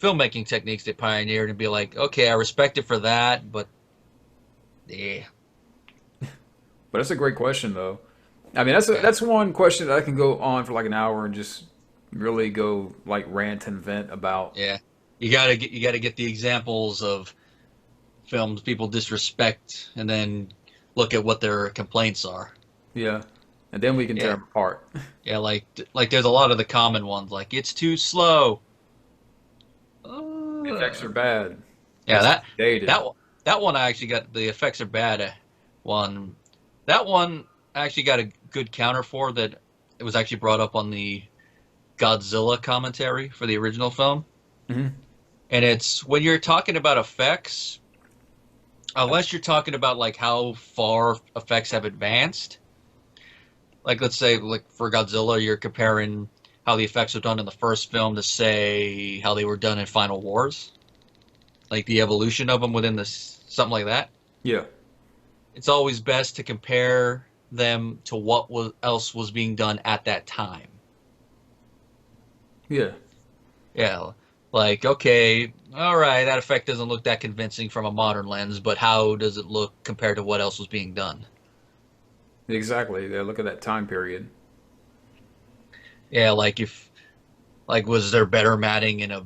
Speaker 2: filmmaking techniques they pioneered and be like, okay, I respect it for that, but yeah,
Speaker 1: but that's a great question though. I mean,
Speaker 2: yeah,
Speaker 1: that's one question that I can go on for like an hour and just really go like rant and vent about.
Speaker 2: yeah. You gotta get the examples of films people disrespect, and then look at what their complaints are.
Speaker 1: Yeah, and then we can tear
Speaker 2: Yeah,
Speaker 1: them apart.
Speaker 2: yeah. Like there's a lot of the common ones, like it's too slow.
Speaker 1: The effects
Speaker 2: Uh,
Speaker 1: are bad.
Speaker 2: yeah,
Speaker 1: It's
Speaker 2: that
Speaker 1: dated.
Speaker 2: one- that one I actually got the effects are bad. One that one I actually got a good counter for that. It was actually brought up on the Godzilla commentary for the original film,
Speaker 1: Hmm.
Speaker 2: and it's when you're talking about effects, unless you're talking about like how far effects have advanced. Like let's say like for Godzilla, you're comparing how the effects were done in the first film to say how they were done in Final Wars, like the evolution of them within this something like that.
Speaker 1: Yeah,
Speaker 2: It's always best to compare them to what else was being done at that time.
Speaker 1: yeah,
Speaker 2: Yeah, like okay, all right, that effect doesn't look that convincing from a modern lens, but how does it look compared to what else was being done?
Speaker 1: exactly. Yeah, look at that time period.
Speaker 2: Yeah, like if like was there better matting in a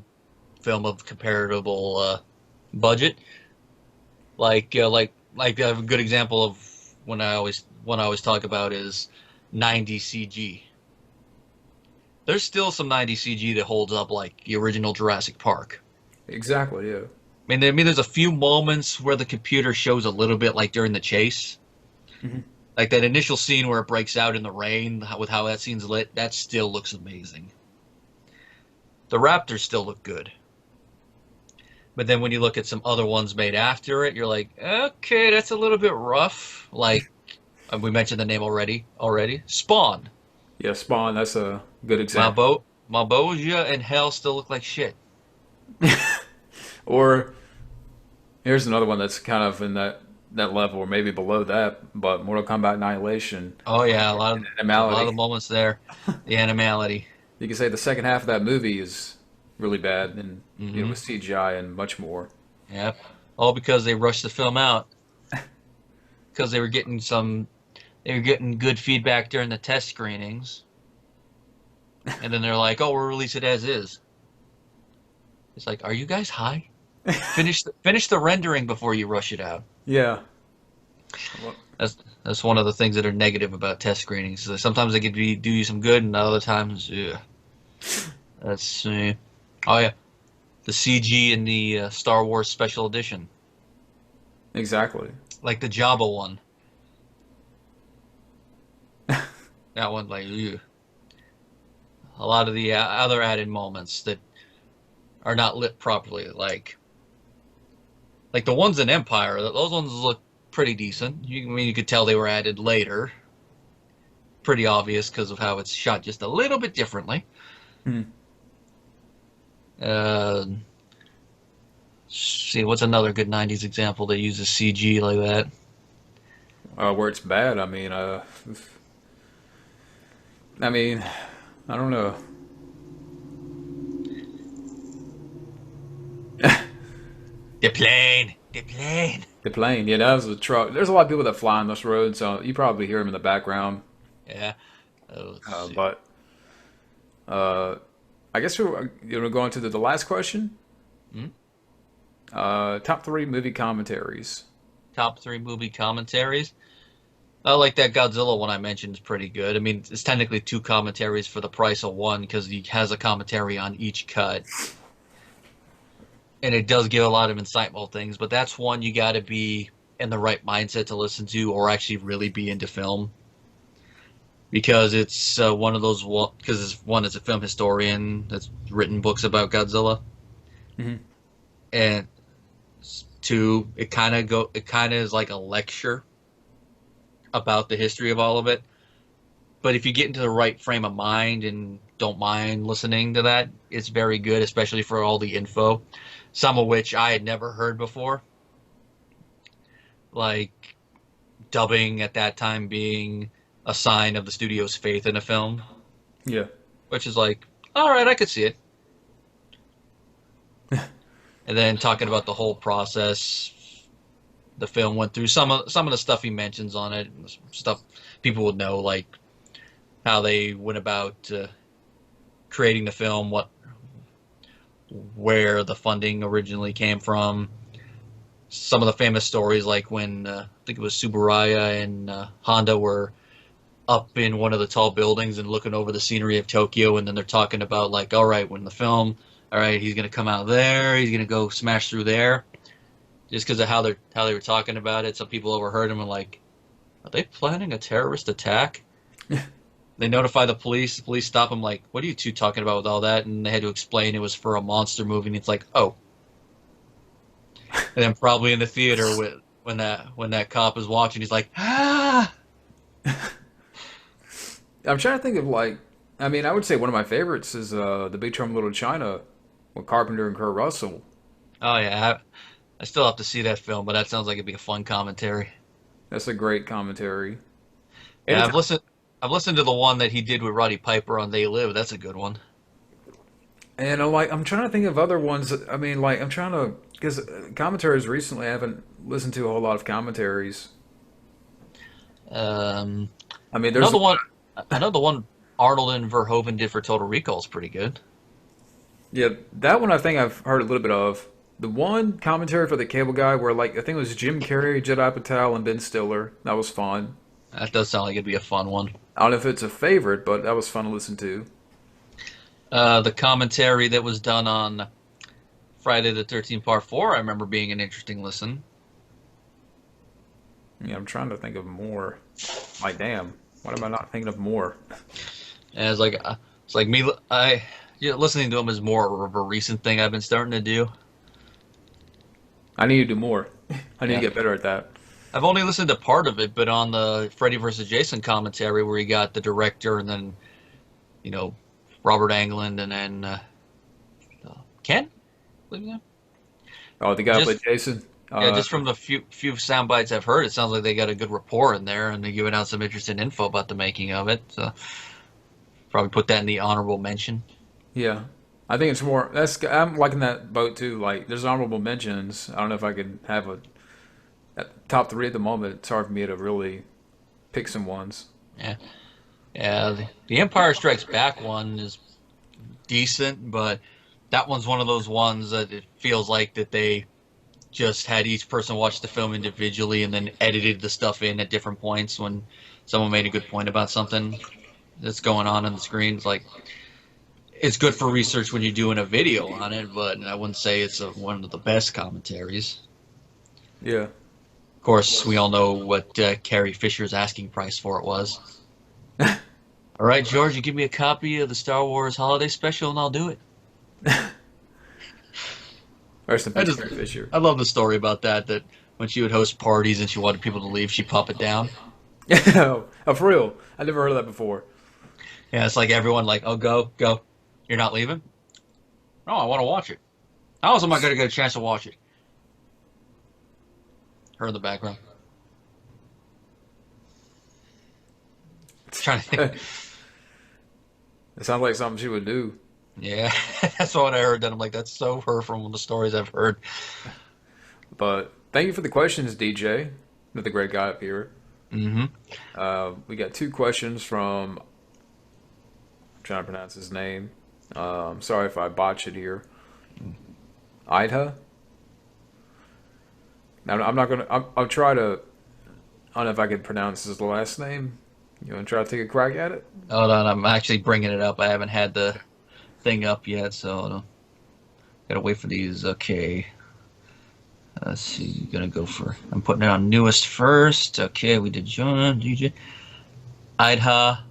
Speaker 2: film of comparable budget? Like a good example of when I always talk about is 90 CG. There's still some 90 CG that holds up like the original Jurassic Park.
Speaker 1: Exactly. Yeah.
Speaker 2: I mean, there's a few moments where the computer shows a little bit, like during the chase,
Speaker 1: Hmm.
Speaker 2: like that initial scene where it breaks out in the rain with how that scene's lit. That still looks amazing. The Raptors still look good, but then when you look at some other ones made after it, you're like, okay, that's a little bit rough. Like we mentioned the name already. Spawn,
Speaker 1: Yeah, Spawn. That's a good example.
Speaker 2: Malboja, and Hell still look like shit.
Speaker 1: Or here's another one that's kind of in that that level, or maybe below that. But Mortal Kombat Annihilation,
Speaker 2: Oh yeah, a lot of
Speaker 1: animality.
Speaker 2: the moments there, the animality.
Speaker 1: You can say the second half of that movie is really bad, and
Speaker 2: Hmm.
Speaker 1: with CGI and much more.
Speaker 2: Yep. All because they rushed the film out because they were getting good feedback during the test screenings, and then they're like, "Oh, we'll release it as is." It's like, are you guys high? Finish the rendering before you rush it out.
Speaker 1: Yeah. Well,
Speaker 2: That's one of the things that are negative about test screenings. So sometimes they can do you some good, and other times, yeah. That's oh yeah, the CG in the Star Wars Special Edition,
Speaker 1: exactly.
Speaker 2: like the Jabba one. That one, like, ew. A lot of the other added moments that are not lit properly, like the ones in Empire. Those ones look pretty decent. I mean, you could tell they were added later. Pretty obvious because of how it's shot just a little bit differently.
Speaker 1: Hmm.
Speaker 2: Uh, see, what's another good '90s example that uses CG like that?
Speaker 1: Where it's bad, I mean, I don't know.
Speaker 2: The plane.
Speaker 1: The plane, yeah, that was a truck. There's a lot of people that fly on this road, so you probably hear them in the background.
Speaker 2: Yeah. Let's see.
Speaker 1: But uh, I guess we're going to the last question.
Speaker 2: Hmm?
Speaker 1: Top three movie commentaries.
Speaker 2: Top three movie commentaries. I like that Godzilla one I mentioned is pretty good. I mean, it's technically two commentaries for the price of one because he has a commentary on each cut. And it does give a lot of insightful things, but that's one you got to be in the right mindset to listen to or actually really be into film because it's one of those because it's one is a film historian that's written books about Godzilla,
Speaker 1: Hmm.
Speaker 2: and two it kind of is like a lecture about the history of all of it. But if you get into the right frame of mind and don't mind listening to that, it's very good, especially for all the info, some of which I had never heard before, like dubbing at that time being a sign of the studio's faith in a film,
Speaker 1: Yeah.
Speaker 2: which is like, all right, I could see it. And then talking about the whole process the film went through, some of the stuff he mentions on it, stuff people would know, like how they went about creating the film, where the funding originally came from, some of the famous stories, like when I think it was Subaraya and Honda were up in one of the tall buildings and looking over the scenery of Tokyo, and then they're talking about like, all right, when the film, all right, he's gonna come out there, he's gonna go smash through there, just because of how they were talking about it. Some people overheard him and like, are they planning a terrorist attack? They notify the police. The police stop them. Like, what are you two talking about with all that? And they had to explain it was for a monster movie. And it's like, oh. And then probably in the theater when that cop is watching, he's like, ah.
Speaker 1: I'm trying to think of I would say one of my favorites is The Big Trouble in Little China with Carpenter and Kurt Russell.
Speaker 2: Oh yeah, I still have to see that film, but that sounds like it'd be a fun commentary.
Speaker 1: That's a great commentary.
Speaker 2: Yeah,
Speaker 1: Anytime,
Speaker 2: I've listened to the one that he did with Roddy Piper on They Live. That's a good one.
Speaker 1: and I'm trying to think of other ones. I'm trying to because commentaries recently I haven't listened to a whole lot of commentaries.
Speaker 2: Um,
Speaker 1: I mean, there's
Speaker 2: another one. I know the one Arnold and Verhoeven did for Total Recall is pretty good.
Speaker 1: yeah, that one I think I've heard a little bit of. The one commentary for the Cable Guy where I think it was Jim Carrey, Jedi Patel, and Ben Stiller. That was fun.
Speaker 2: That does sound like it'd be a fun one.
Speaker 1: I don't know if it's a favorite, but that was fun to listen to.
Speaker 2: The commentary that was done on Friday the 13th Part 4, I remember being an interesting listen.
Speaker 1: Yeah, I'm trying to think of more. Like, damn, what am I not thinking of more?
Speaker 2: And it's like me, listening to them is more of a recent thing I've been starting to do.
Speaker 1: I need to do more. I need to
Speaker 2: Yeah.
Speaker 1: get better at that.
Speaker 2: I've only listened to part of it, but on the Freddy vs. Jason commentary where you got the director and then, you know, Robert Englund and then Ken? I believe his name?
Speaker 1: Oh, the guy who played
Speaker 2: Just
Speaker 1: Jason?
Speaker 2: Yeah, just from the few sound bites I've heard, it sounds like they got a good rapport in there, and they're giving out some interesting info about the making of it. So probably put that in the honorable mention.
Speaker 1: Yeah, I think it's more. That's I'm liking that boat too. Like, there's honorable mentions. I don't know if I could have a at top three at the moment. It's hard for me to really pick some ones.
Speaker 2: Yeah, yeah. The Empire Strikes Back one is decent, but that one's one of those ones that it feels like that they just had each person watch the film individually and then edited the stuff in at different points when someone made a good point about something that's going on the screen. It's like it's good for research when you're doing a video on it, but I wouldn't say it's one of the best commentaries.
Speaker 1: Yeah.
Speaker 2: Of course, we all know what Carrie Fisher's asking price for it was. All right, George, you give me a copy of the Star Wars Holiday Special, and I'll do it.
Speaker 1: Rest in peace, Carrie Fisher.
Speaker 2: I love the story about that. That when she would host parties and she wanted people to leave, she'd pop it down.
Speaker 1: Oh, for real? I never heard of that before.
Speaker 2: Yeah, it's like everyone like, oh, go. You're not leaving? No, I want to watch it. How else am I going to get a chance to watch it? Her in the background. Trying to think.
Speaker 1: It sounds like something she would do.
Speaker 2: Yeah, that's what I heard. That I'm like, that's so her from the stories I've heard.
Speaker 1: But thank you for the questions, DJ. Another great guy up here.
Speaker 2: Mm-hmm.
Speaker 1: We got two questions from. I'm trying to pronounce his name. Sorry if I botch it here. Ida. Now I'm not gonna. I'll try to. I don't know if I can pronounce his last name. You want to try to take a crack at it?
Speaker 2: Hold on, I'm actually bringing it up. I haven't had the thing up yet, so gotta wait for these. Okay. Let's see. Gonna go for. I'm putting it on newest first. Okay, we did John, DJ, Ida,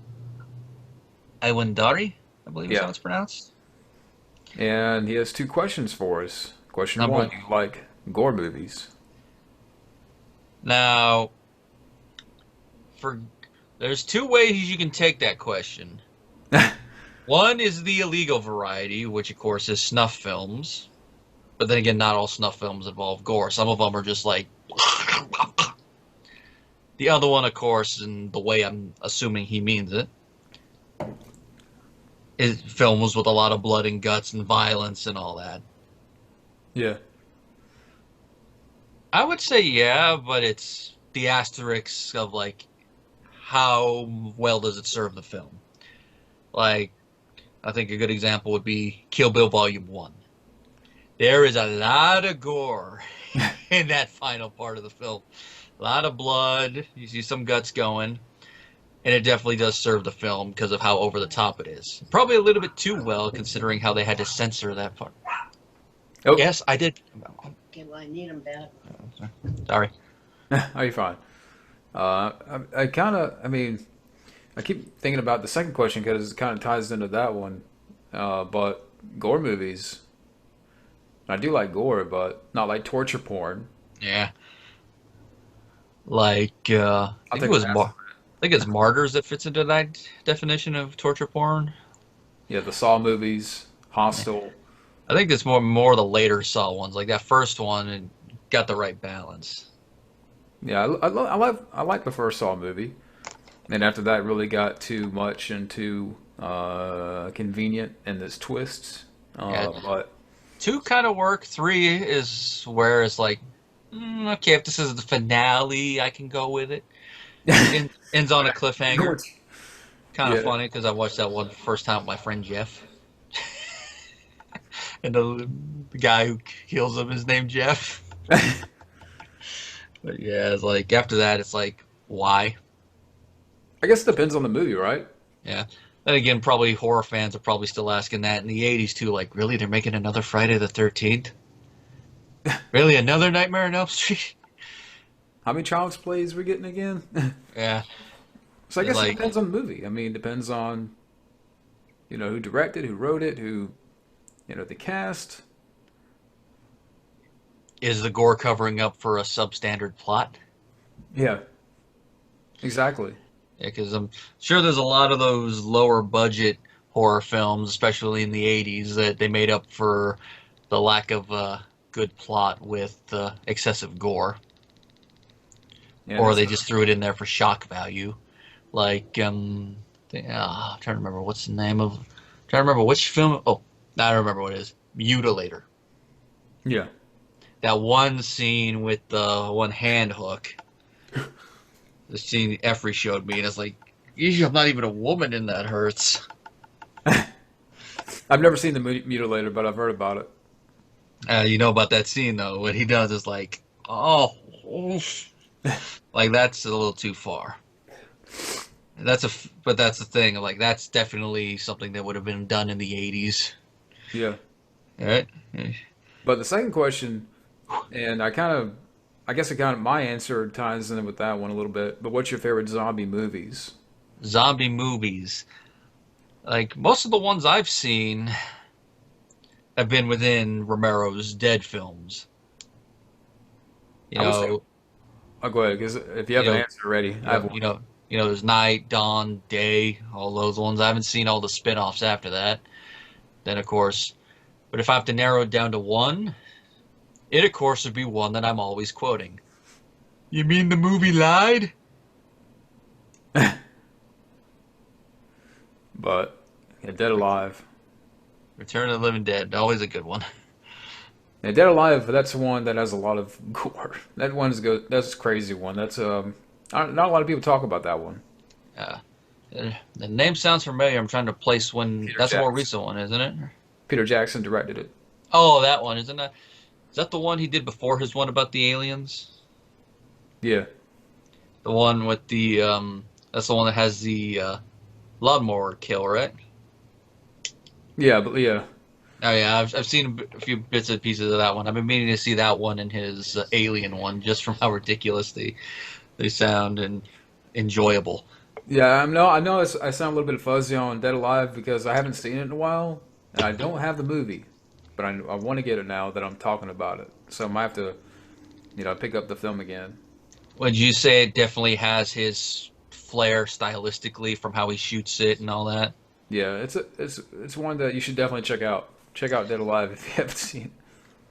Speaker 2: Iwandari, I believe is how it's pronounced.
Speaker 1: And he has two questions for us. Question
Speaker 2: Number
Speaker 1: one:
Speaker 2: one.
Speaker 1: Do you like gore movies?
Speaker 2: Now, there's two ways you can take that question. One is the illegal variety, which of course is snuff films. But then again, not all snuff films involve gore. Some of them are just like. The other one, of course, and the way I'm assuming he means it, is films with a lot of blood and guts and violence and all that.
Speaker 1: Yeah.
Speaker 2: I would say yeah, but it's the asterisk of like, how well does it serve the film? Like, I think a good example would be Kill Bill Volume 1. There is a lot of gore in that final part of the film. A lot of blood. You see some guts going. And it definitely does serve the film because of how over the top it is. Probably a little bit too well, considering how they had to censor that part.
Speaker 1: Oh.
Speaker 2: Yes, I did.
Speaker 3: Okay, well, I need them bad.
Speaker 2: Sorry.
Speaker 1: Are you fine? I kind of, I mean, I keep thinking about the second question because it kind of ties into that one. But gore movies, I do like gore, but not like torture porn.
Speaker 2: Yeah. Like, I think it was I think it's Martyrs that fits into that definition of torture porn.
Speaker 1: Yeah, the Saw movies, Hostel.
Speaker 2: I think it's more the later Saw ones. Like that first one, it got the right balance.
Speaker 1: Yeah, I like the first Saw movie, and after that, it really got too much and too convenient in its twists.
Speaker 2: Yeah.
Speaker 1: But
Speaker 2: 2 kind of work. 3 is where it's like, okay, if this is the finale, I can go with it. Ends on a cliffhanger. Kind of funny because I watched that one first time with my friend Jeff. And the guy who kills him is named Jeff. But yeah, it's like after that, it's like, why?
Speaker 1: I guess it depends on the movie, right?
Speaker 2: Yeah. Then again, probably horror fans are probably still asking that in the 80s too. Like, really? They're making another Friday the 13th? Really? Another Nightmare on Elm Street?
Speaker 1: How many Child's Plays we getting again?
Speaker 2: Yeah.
Speaker 1: So I guess
Speaker 2: Like-
Speaker 1: it depends on the movie. I mean, it depends on, who directed, who wrote it, who, the cast.
Speaker 2: Is the gore covering up for a substandard plot?
Speaker 1: Yeah, exactly.
Speaker 2: Yeah, because I'm sure there's a lot of those lower budget horror films, especially in the 80s, that they made up for the lack of good plot with excessive gore,
Speaker 1: Yeah,
Speaker 2: or
Speaker 1: that's
Speaker 2: they just threw it in there for shock value. Like, I'm trying to remember what's the name of. Trying to remember which film. Oh, I don't remember what it is. Mutilator.
Speaker 1: yeah.
Speaker 2: That one scene with the one hand hook. The scene Effrey showed me, and it's like, I'm not even a woman, and that hurts.
Speaker 1: I've never seen the Mutilator, but I've heard about it.
Speaker 2: You know about that scene though. What he does is like, oh, oof. Like that's a little too far. But that's the thing. Like that's definitely something that would have been done in the '80s.
Speaker 1: Yeah.
Speaker 2: Right?
Speaker 1: But the second question, and I guess my answer ties in with that one a little bit. But what's your favorite zombie movies?
Speaker 2: Zombie movies. Like most of the ones I've seen have been within Romero's Dead films. You
Speaker 1: I would say,
Speaker 2: know,
Speaker 1: I'll go ahead because if you
Speaker 2: you
Speaker 1: have an
Speaker 2: know,
Speaker 1: answer ready, I have one.
Speaker 2: there's Night, Dawn, Day, all those ones. I haven't seen all the spin-offs after that. Then of course, but if I have to narrow it down to one, it of course would be one that I'm always quoting. You mean the movie Lied?
Speaker 1: But yeah, Dead Alive.
Speaker 2: Return of the Living Dead, always a good one.
Speaker 1: Yeah, Dead Alive. That's one that has a lot of gore. That one's good. That's a crazy one. That's not a lot of people talk about that one.
Speaker 2: Uh, the name sounds familiar. I'm trying to place when.
Speaker 1: Peter
Speaker 2: That's a more
Speaker 1: Jackson.
Speaker 2: recent one, isn't it?
Speaker 1: Peter Jackson directed it.
Speaker 2: Oh, that one, isn't that? Is that the one he did before his one about the aliens?
Speaker 1: Yeah,
Speaker 2: The one with the that's the one that has the lawnmower kill, right?
Speaker 1: yeah, but yeah,
Speaker 2: Oh yeah, I've seen a few bits and pieces of that one. I've been meaning to see that one and his alien one, just from how ridiculous they sound and enjoyable.
Speaker 1: yeah. I know. I sound a little bit fuzzy on Dead Alive because I haven't seen it in a while, and I don't have the movie, but I want to get it now that I'm talking about it. So I might have to, pick up the film again.
Speaker 2: Would you say it definitely has his flair stylistically from how he shoots it and all that?
Speaker 1: Yeah, it's one that you should definitely check out. Check out Dead Alive if you haven't seen it.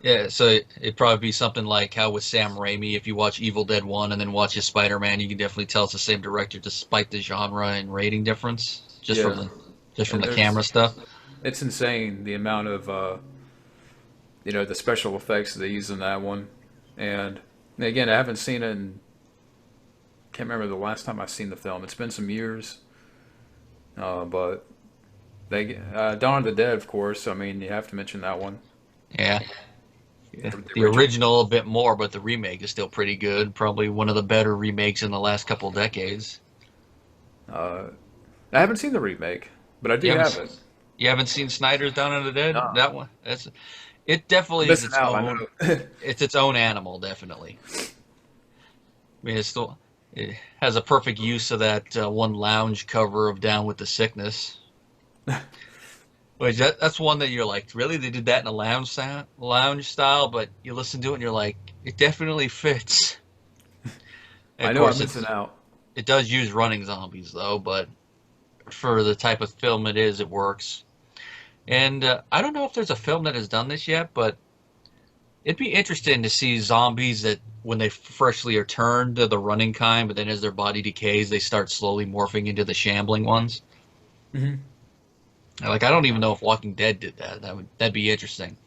Speaker 2: Yeah, so it'd probably be something like how with Sam Raimi, if you watch Evil Dead 1 and then watch his Spider-Man, you can definitely tell it's the same director despite the genre and rating difference,
Speaker 1: Yeah,
Speaker 2: just from
Speaker 1: and
Speaker 2: the camera stuff.
Speaker 1: it's insane the amount of the special effects they use in that one. And again, I haven't seen it in, can't remember the last time I've seen the film. It's been some years. But Dawn of the Dead, of course. I mean, you have to mention that one.
Speaker 2: Yeah.
Speaker 1: The
Speaker 2: The original a bit more, but the remake is still pretty good. Probably one of the better remakes in the last couple of decades.
Speaker 1: Uh, I haven't seen the remake, but I do
Speaker 2: You haven't
Speaker 1: have it.
Speaker 2: you haven't seen Snyder's Dawn of the Dead?
Speaker 1: No,
Speaker 2: That one? It
Speaker 1: I'm
Speaker 2: definitely is
Speaker 1: missing
Speaker 2: its
Speaker 1: out. I
Speaker 2: own.
Speaker 1: know.
Speaker 2: It's its own animal, definitely. I mean, it has a perfect use of that one lounge cover of Down with the Sickness. Which that's one that you're like, really? They did that in a lounge style, but you listen to it and you're like, it definitely fits. And
Speaker 1: I
Speaker 2: of
Speaker 1: know I'm
Speaker 2: course,
Speaker 1: missing out.
Speaker 2: it does use running zombies though, but for the type of film it is, it works. And I don't know if there's a film that has done this yet, but it'd be interesting to see zombies that when they freshly are turned to the running kind, but then as their body decays, they start slowly morphing into the shambling ones.
Speaker 1: Hmm.
Speaker 2: Like I don't even know if Walking Dead did that. That'd be interesting.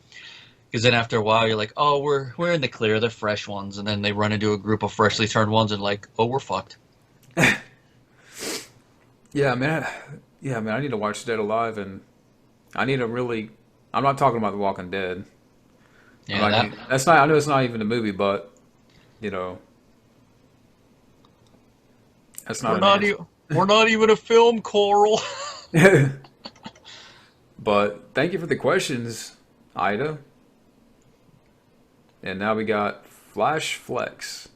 Speaker 2: Because then after a while, you're like, oh, we're in the clear, they're fresh ones, and then they run into a group of freshly turned ones, and like, oh, we're fucked.
Speaker 1: Yeah, man. I need to watch Dead Alive, and I need to really. I'm not talking about The Walking Dead. I'm
Speaker 2: Yeah, that
Speaker 1: that's not. I know it's not even a movie, but you know, that's not
Speaker 2: we're
Speaker 1: an
Speaker 2: not
Speaker 1: answer.
Speaker 2: even we're not even a film, Coral.
Speaker 1: But thank you for the questions, Ida. And now we got Flash Flex.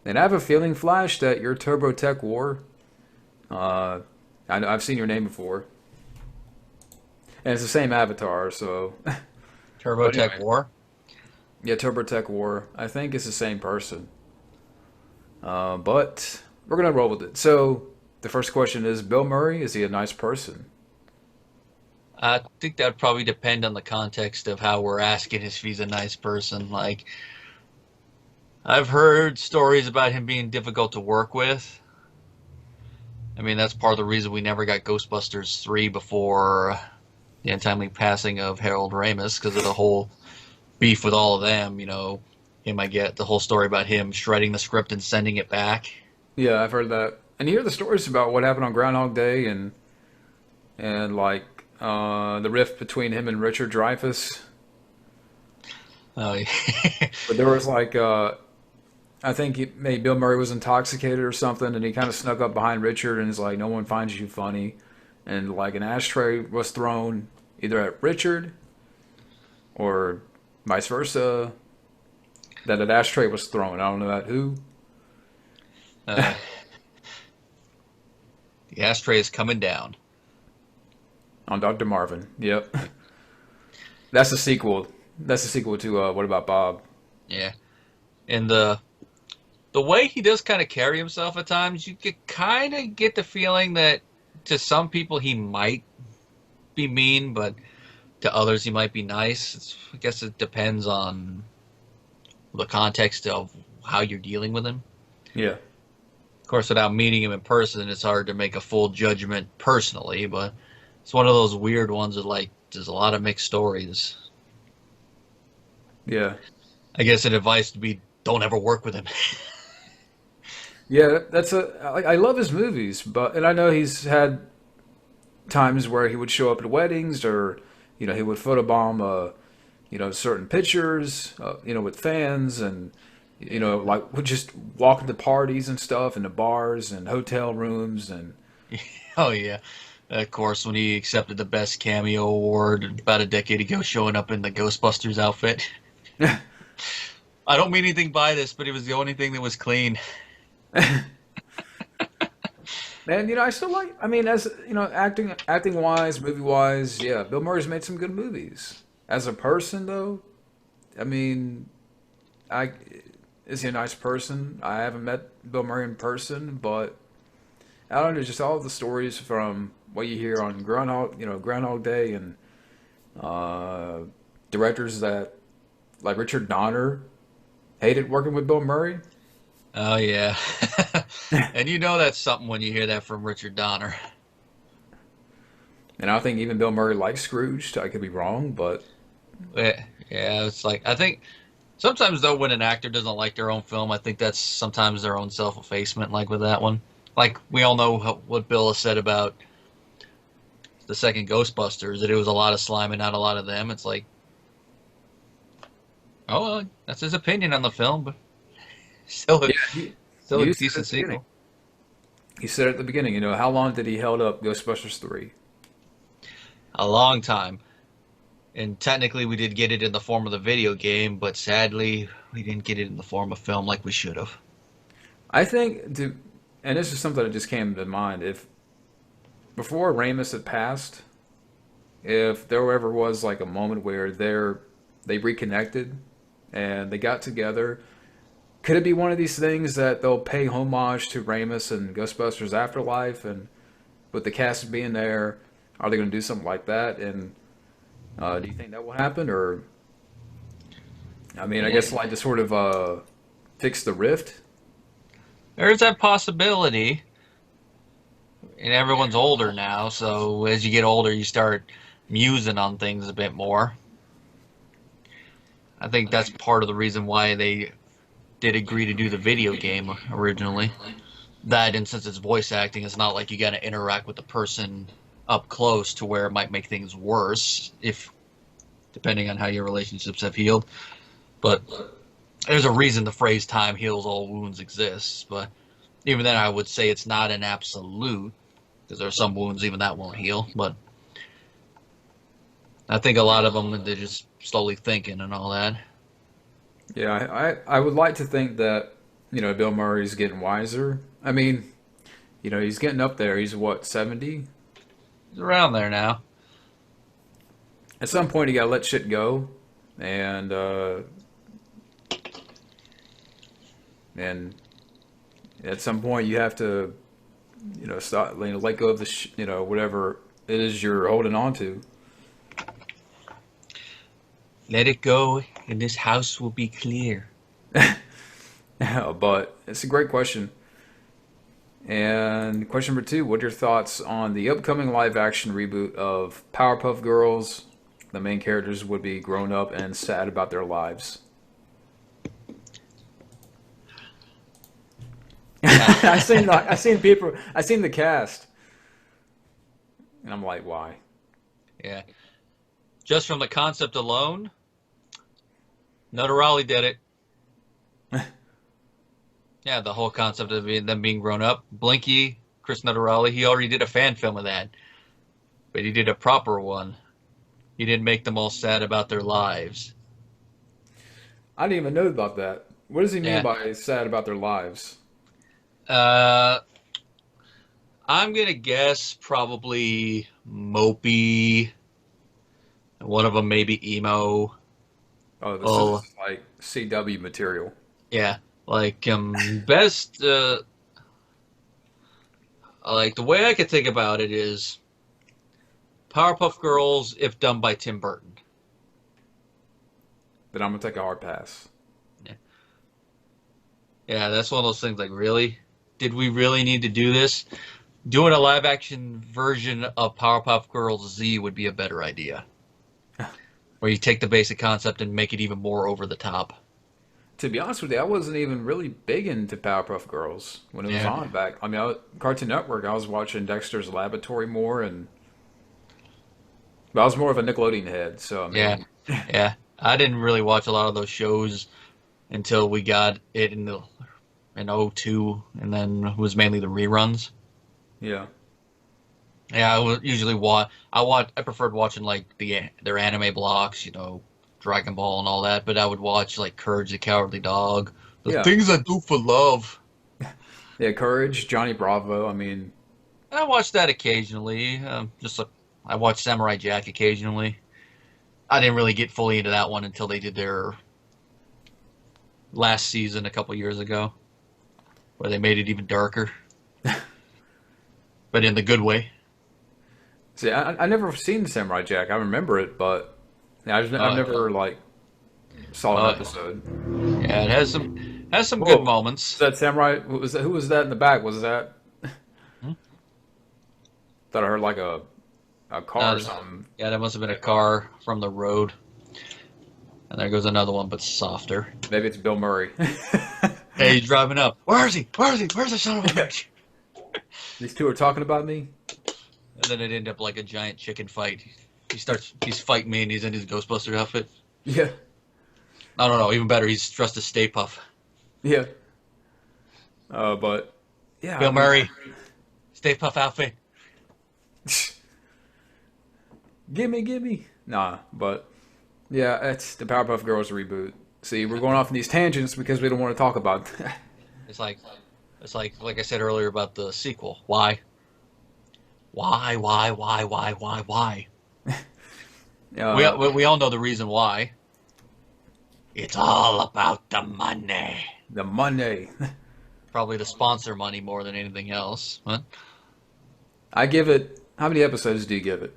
Speaker 1: And I have a feeling, Flash, that your Turbo Tech War. Uh, I've seen your name before, and it's the same avatar. So, but
Speaker 2: TurboTech
Speaker 1: anyway,
Speaker 2: War.
Speaker 1: yeah, Turbo Tech War. I think it's the same person. But we're gonna roll with it. So the first question is: Bill Murray, is he a nice person?
Speaker 2: I think that would probably depend on the context of how we're asking if he's a nice person. Like, I've heard stories about him being difficult to work with. I mean, that's part of the reason we never got Ghostbusters 3 before the untimely passing of Harold Ramis, because of the whole beef with all of them. Him, I get the whole story about him shredding the script and sending it back.
Speaker 1: Yeah, I've heard that. And you hear the stories about what happened on Groundhog Day and like the rift between him and Richard Dreyfuss.
Speaker 2: Oh, yeah.
Speaker 1: But there was like I think maybe Bill Murray was intoxicated or something, and he kind of snuck up behind Richard and is like, "No one finds you funny," and like an ashtray was thrown either at Richard or vice versa. That an ashtray was thrown. I don't know at who.
Speaker 2: uh, the ashtray is coming down.
Speaker 1: On Dr. Marvin. Yep. That's the sequel. That's the sequel to What About Bob?
Speaker 2: Yeah, and the way he does kind of carry himself at times, you could kind of get the feeling that to some people he might be mean, but to others he might be nice. I guess it depends on the context of how you're dealing with him.
Speaker 1: Yeah.
Speaker 2: Of course, without meeting him in person, it's hard to make a full judgment personally, but it's one of those weird ones that, like, there's a lot of mixed stories.
Speaker 1: Yeah.
Speaker 2: I guess an advice would be don't ever work with him.
Speaker 1: Yeah, I love his movies, and I know he's had times where he would show up at weddings or, he would photobomb, certain pictures, with fans and, like would just walk into parties and stuff and the bars and hotel rooms and.
Speaker 2: Oh, yeah. Of course, when he accepted the Best Cameo Award about a decade ago, showing up in the Ghostbusters outfit. I don't mean anything by this, but it was the only thing that was clean.
Speaker 1: Man, I still like. I mean, as acting wise, movie wise, yeah, Bill Murray's made some good movies. As a person, though, I mean, I is he a nice person? I haven't met Bill Murray in person, but I don't know, just all of the stories from what you hear on Groundhog Day, and uh, directors that like Richard Donner hated working with Bill Murray.
Speaker 2: Oh, yeah. And that's something when you hear that from Richard Donner.
Speaker 1: And I think even Bill Murray likes Scrooged. I could be wrong, but
Speaker 2: Yeah, it's like, I think sometimes, though, when an actor doesn't like their own film, I think that's sometimes their own self-effacement, like with that one. Like, we all know what Bill has said about the second Ghostbusters, that it was a lot of slime and not a lot of them. It's like, oh, well, that's his opinion on the film, but still,
Speaker 1: yeah,
Speaker 2: still a
Speaker 1: he said at
Speaker 2: decent
Speaker 1: the beginning.
Speaker 2: sequel.
Speaker 1: He said at the beginning, how long did he held up Ghostbusters 3?
Speaker 2: A long time. And technically, we did get it in the form of the video game, but sadly, we didn't get it in the form of film like we should have.
Speaker 1: I think, and this is something that just came to mind, if before Ramis had passed, if there ever was like a moment where they reconnected and they got together, could it be one of these things that they'll pay homage to Ramis and Ghostbusters Afterlife, and with the cast being there, are they going to do something like that? And do you think that will happen, or I mean, I guess like to sort of fix the rift?
Speaker 2: There's that possibility. And everyone's older now, so as you get older, you start musing on things a bit more. I think that's part of the reason why they did agree to do the video game originally. That, and since it's voice acting, it's not like you got to interact with the person up close to where it might make things worse, if depending on how your relationships have healed. But there's a reason the phrase "time heals all wounds" exists. But even then, I would say it's not an absolute, because there are some wounds even that won't heal. But I think a lot of them, they're just slowly thinking and all that.
Speaker 1: Yeah, I would like to think that Bill Murray's getting wiser. I mean, he's getting up there. He's what, 70?
Speaker 2: He's around there now.
Speaker 1: At some point, you gotta let shit go, and at some point you have to stop, let go of the whatever it is you're holding on to.
Speaker 2: Let it go, and this house will be clear.
Speaker 1: But it's a great question. And question number 2, what are your thoughts on the upcoming live action reboot of Powerpuff Girls? The main characters would be grown up and sad about their lives. I seen the cast. And I'm like, why?
Speaker 2: Yeah. Just from the concept alone, Nutter Raleigh did it. Yeah, the whole concept of them being grown up. Blinky, Chris Nutter Raleigh, he already did a fan film of that. But he did a proper one. He didn't make them all sad about their lives.
Speaker 1: I didn't even know about that. What does he mean
Speaker 2: Yeah.
Speaker 1: by sad about their lives?
Speaker 2: I'm going to guess probably mopey. One of them maybe emo.
Speaker 1: Oh, this is like CW material.
Speaker 2: Yeah. Like, best, like, the way I could think about it is Powerpuff Girls if done by Tim Burton.
Speaker 1: Then I'm going to take a hard pass.
Speaker 2: Yeah, that's one of those things, like, really? Did we really need to do this? Doing a live-action version of Powerpuff Girls Z would be a better idea. Where you take the basic concept and make it even more over the top.
Speaker 1: To be honest with you, I wasn't even really big into Powerpuff Girls when it was on back. I mean, Cartoon Network, I was watching Dexter's Laboratory more, but I was more of a Nickelodeon head, so I mean,
Speaker 2: Yeah. I didn't really watch a lot of those shows until we got it in 2002, and then it was mainly the reruns.
Speaker 1: yeah.
Speaker 2: Yeah, I would usually I preferred watching like their anime blocks, Dragon Ball and all that, but I would watch like Courage the Cowardly Dog, the things I do for love.
Speaker 1: Yeah, Courage, Johnny Bravo. I mean,
Speaker 2: I watched that occasionally. I watched Samurai Jack occasionally. I didn't really get fully into that one until they did their last season a couple years ago, where they made it even darker, but in the good way.
Speaker 1: see, I never seen Samurai Jack. I remember it, but I've never like saw an episode.
Speaker 2: Yeah, it has some
Speaker 1: Whoa.
Speaker 2: good moments.
Speaker 1: Is that Samurai? Who was that in the back? Was that? Thought I heard like a car or something.
Speaker 2: Yeah, that must have been a car from the road. And there goes another one, but softer.
Speaker 1: Maybe it's Bill Murray.
Speaker 2: Hey, he's driving up. Where is he? Where's the son of a bitch?
Speaker 1: These two are talking about me.
Speaker 2: And then it ended up like a giant chicken fight. He's fighting me, and he's in his Ghostbuster outfit.
Speaker 1: Yeah.
Speaker 2: I don't know, even better, he's dressed as Stay Puft.
Speaker 1: Yeah. But yeah.
Speaker 2: Bill Murray, Stay Puft outfit.
Speaker 1: Gimme. Nah, but yeah, it's the Powerpuff Girls reboot. See, we're going off on these tangents because we don't want to talk about that.
Speaker 2: It's like I said earlier about the sequel. Why? Why? We all know the reason why. It's all about the money.
Speaker 1: The Monday.
Speaker 2: Probably the sponsor money more than anything else. Huh?
Speaker 1: I give it. How many episodes do you give it?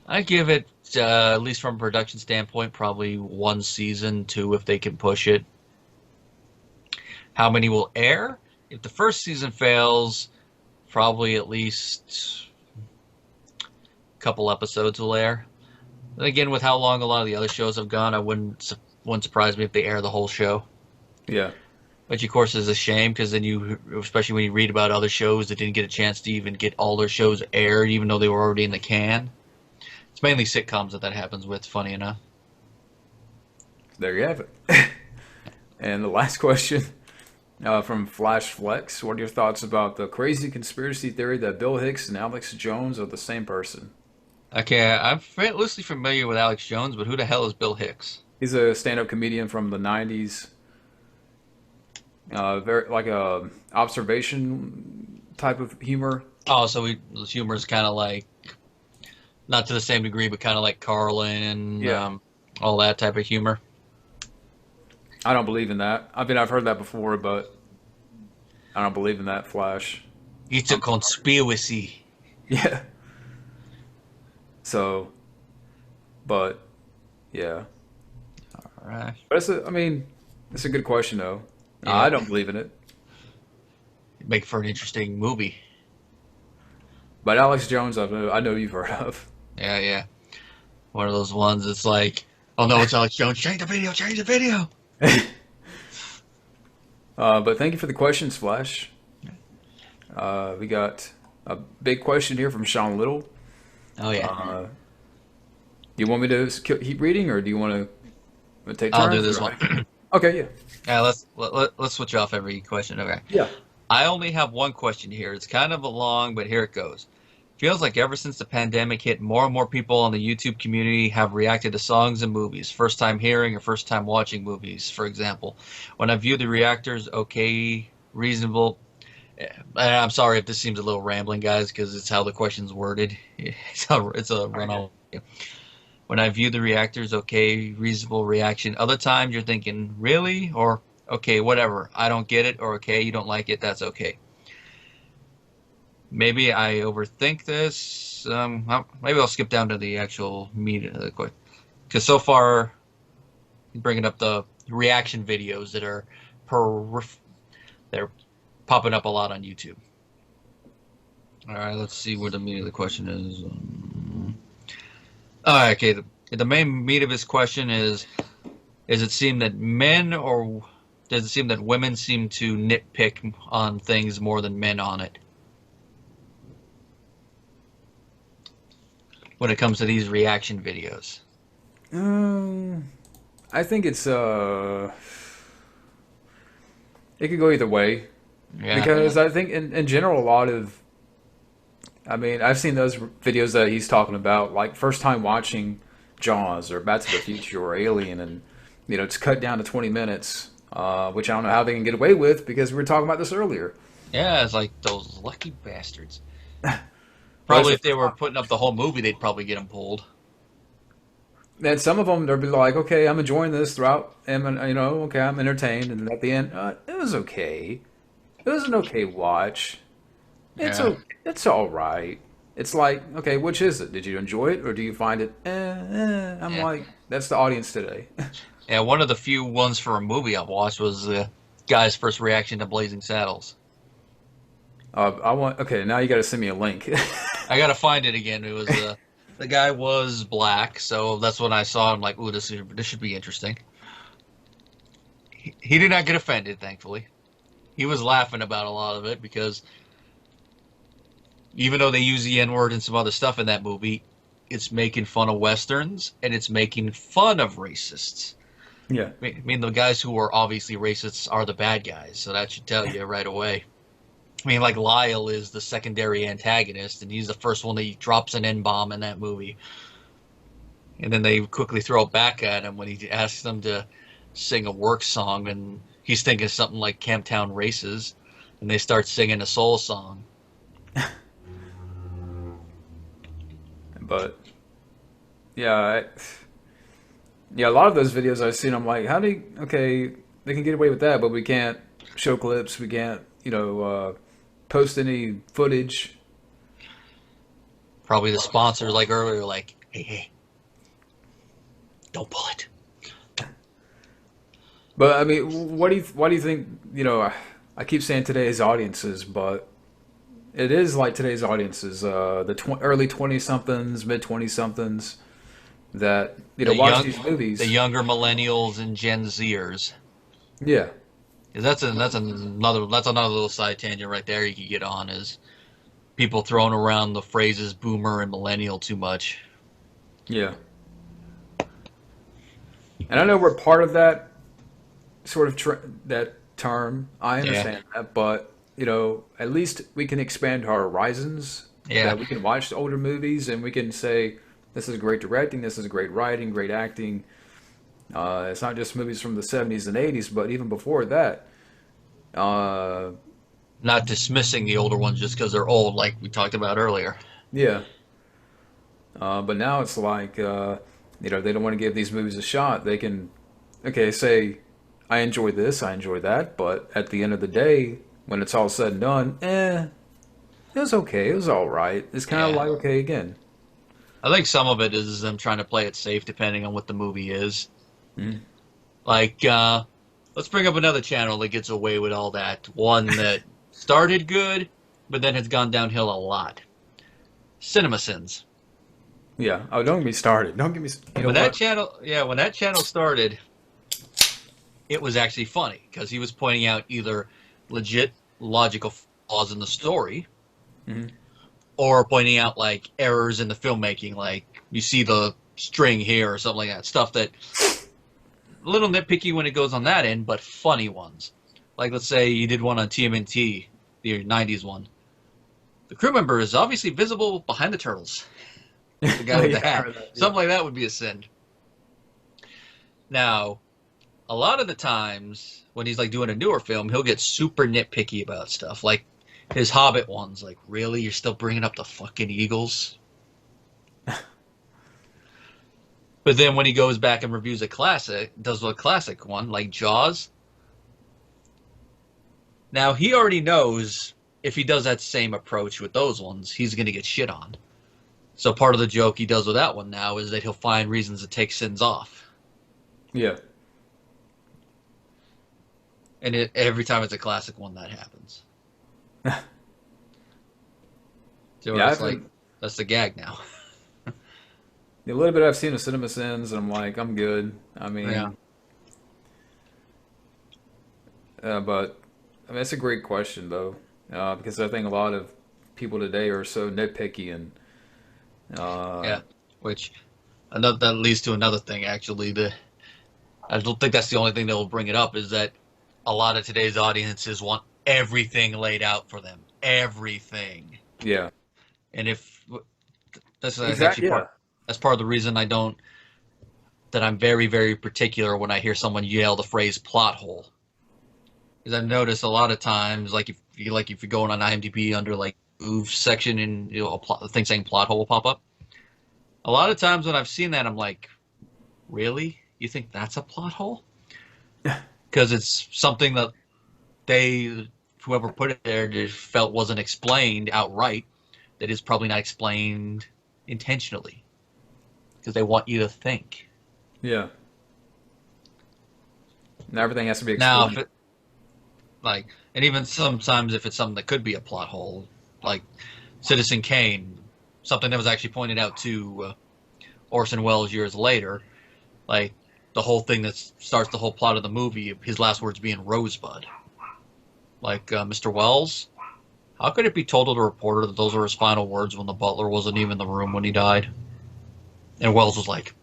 Speaker 2: I give it, at least from a production standpoint, probably 1 season, 2 if they can push it. How many will air? If the first season fails, probably at least a couple episodes will air. And again, with how long a lot of the other shows have gone, I wouldn't surprise me if they air the whole show.
Speaker 1: Yeah.
Speaker 2: Which, of course, is a shame, because then especially when you read about other shows that didn't get a chance to even get all their shows aired, even though they were already in the can. It's mainly sitcoms that happens with, funny enough.
Speaker 1: There you have it. And the last question from Flash Flex. What are your thoughts about the crazy conspiracy theory that Bill Hicks and Alex Jones are the same person?
Speaker 2: Okay, I'm loosely familiar with Alex Jones, but who the hell is Bill Hicks?
Speaker 1: He's a stand-up comedian from the 90s. Very like a observation type of humor.
Speaker 2: Oh, so his humor is kind of like, not to the same degree, but kind of like Carlin and all that type of humor.
Speaker 1: I don't believe in that. I mean, I've heard that before, but I don't believe in that, Flash.
Speaker 2: It's a conspiracy.
Speaker 1: Yeah. So, but Yeah.
Speaker 2: All right.
Speaker 1: But I mean, it's a good question though.
Speaker 2: Yeah.
Speaker 1: I don't believe in it.
Speaker 2: Make for an interesting movie.
Speaker 1: But Alex Jones, I know you've heard of.
Speaker 2: Yeah, yeah. One of those ones that's like, oh no, it's Alex Jones. Change the video. Change the video.
Speaker 1: But thank you for the questions, Flash. We got a big question here from Sean Little.
Speaker 2: Oh yeah.
Speaker 1: Do you want me to keep reading, or do you want to take turns?
Speaker 2: I'll do this one.
Speaker 1: Okay, yeah.
Speaker 2: Yeah, let's switch off every question. Okay.
Speaker 1: Yeah.
Speaker 2: I only have one question here. It's kind of a long, but here it goes. Feels like ever since the pandemic hit, more and more people in the YouTube community have reacted to songs and movies. First time hearing or first time watching movies, for example. When I view the reactors, okay, reasonable. I'm sorry if this seems a little rambling, guys, because it's how the question's worded. It's a run-on. When I view the reactors, okay, reasonable reaction. Other times you're thinking, really? Or, okay, whatever. I don't get it. Or, okay, you don't like it. That's okay. Maybe I overthink this. Maybe I'll skip down to the actual meat of the question. Because so far, bringing up the reaction videos that are they're popping up a lot on YouTube. All right, let's see what the meat of the question is. All right, okay. The main meat of his question is it seem that men or does it seem that women seem to nitpick on things more than men on it? When it comes to these reaction videos.
Speaker 1: I think it could go either way.
Speaker 2: Yeah.
Speaker 1: Because I think in general, a lot of, I mean, I've seen those videos that he's talking about, like first time watching Jaws or Back to the Future or Alien, and, it's cut down to 20 minutes, which I don't know how they can get away with because we were talking about this earlier.
Speaker 2: Yeah, it's like those lucky bastards. Probably if they were putting up the whole movie, they'd probably get them pulled.
Speaker 1: And some of them, they'll be like, okay, I'm enjoying this throughout, and, okay, I'm entertained, and at the end, it was okay. It was an okay watch. It's all right. It's like, okay, which is it? Did you enjoy it, or do you find it, I'm like, that's the audience today.
Speaker 2: Yeah, one of the few ones for a movie I've watched was the guy's first reaction to Blazing Saddles.
Speaker 1: Okay, now you got to send me a link.
Speaker 2: I gotta find it again. It was the guy was black, so that's when I saw him. Like, ooh, this should be interesting. He did not get offended, thankfully. He was laughing about a lot of it because even though they use the N-word and some other stuff in that movie, it's making fun of Westerns and it's making fun of racists.
Speaker 1: Yeah.
Speaker 2: I mean, the guys who are obviously racists are the bad guys, so that should tell you right away. I mean, like Lyle is the secondary antagonist, and he's the first one that drops an N-bomb in that movie. And then they quickly throw it back at him when he asks them to sing a work song, and he's thinking something like Camptown Races, and they start singing a soul song.
Speaker 1: But, yeah, a lot of those videos I've seen, I'm like, okay, they can get away with that, but we can't show clips, we can't, post any footage.
Speaker 2: Probably the sponsor, like earlier, like, hey, don't pull it.
Speaker 1: But I mean, why do you think? I keep saying today's audiences, but it is like today's audiences, the early 20-somethings, mid 20-somethings that watch these movies.
Speaker 2: The younger millennials and Gen Zers.
Speaker 1: Yeah.
Speaker 2: That's another little side tangent right there you could get on, is people throwing around the phrases boomer and millennial too much.
Speaker 1: Yeah. And I know we're part of that sort of that term. I understand that, but at least we can expand our horizons.
Speaker 2: Yeah.
Speaker 1: That we can watch older movies and we can say, this is great directing, this is great writing, great acting. It's not just movies from the 70s and 80s, but even before that.
Speaker 2: Not dismissing the older ones just because they're old, like we talked about earlier.
Speaker 1: Yeah. But now it's like, they don't want to give these movies a shot. They can, say, I enjoy this, I enjoy that, but at the end of the day, when it's all said and done, it was okay, it was all right. It's kind of like, okay, again.
Speaker 2: I think some of it is them trying to play it safe, depending on what the movie is.
Speaker 1: Mm.
Speaker 2: Like, let's bring up another channel that gets away with all that. One that started good, but then has gone downhill a lot. CinemaSins.
Speaker 1: Yeah. Oh, don't get me started. Don't get me. You know
Speaker 2: When that
Speaker 1: what?
Speaker 2: channel, yeah, when that channel started, it was actually funny because he was pointing out either legit logical flaws in the story,
Speaker 1: Hmm.
Speaker 2: or pointing out like errors in the filmmaking, like you see the string here or something like that. Stuff that a little nitpicky when it goes on that end, but funny ones. Like let's say you did one on TMNT, the '90s one. The crew member is obviously visible behind the turtles. The guy
Speaker 1: Oh,
Speaker 2: with
Speaker 1: yeah,
Speaker 2: the
Speaker 1: I
Speaker 2: hat.
Speaker 1: heard that, yeah.
Speaker 2: Something like that would be a sin. Now, a lot of the times when he's like doing a newer film, he'll get super nitpicky about stuff. Like his Hobbit ones. Like, really? You're still bringing up the fucking Eagles? But then when he goes back and reviews a classic, does a classic one like Jaws. Now he already knows if he does that same approach with those ones, he's going to get shit on. So part of the joke he does with that one now is that he'll find reasons to take sins off.
Speaker 1: Yeah.
Speaker 2: And every time it's a classic one, that happens. So
Speaker 1: Yeah.
Speaker 2: it's like, that's the gag now.
Speaker 1: A little bit I've seen of Cinema Sins, and I'm like, I'm good. I
Speaker 2: Yeah.
Speaker 1: mean, but I mean, it's a great question though, because I think a lot of people today are so nitpicky and uh,
Speaker 2: Yeah. Which, another, that leads to another thing, actually. I don't think that's the only thing that will bring it up, is that a lot of today's audiences want everything laid out for them. Everything.
Speaker 1: yeah,
Speaker 2: And if that's actually
Speaker 1: exactly, yeah,
Speaker 2: that's part of the reason that I'm very, very particular when I hear someone yell the phrase plot hole. Because I've noticed a lot of times, like if you're going on IMDb under like oof section and a thing saying plot hole will pop up. A lot of times when I've seen that, I'm like, really? You think that's a plot hole? Because it's something that whoever put it there, just felt wasn't explained outright. That is probably not explained intentionally because they want you to think.
Speaker 1: yeah. And everything has to be
Speaker 2: Now,
Speaker 1: explained.
Speaker 2: if it like, and even sometimes if it's something that could be a plot hole, like Citizen Kane, something that was actually pointed out to Orson Welles years later, like the whole thing that starts the whole plot of the movie, his last words being Rosebud. Like, Mr. Wells, how could it be told to the reporter that those were his final words when the butler wasn't even in the room when he died? And Wells was like,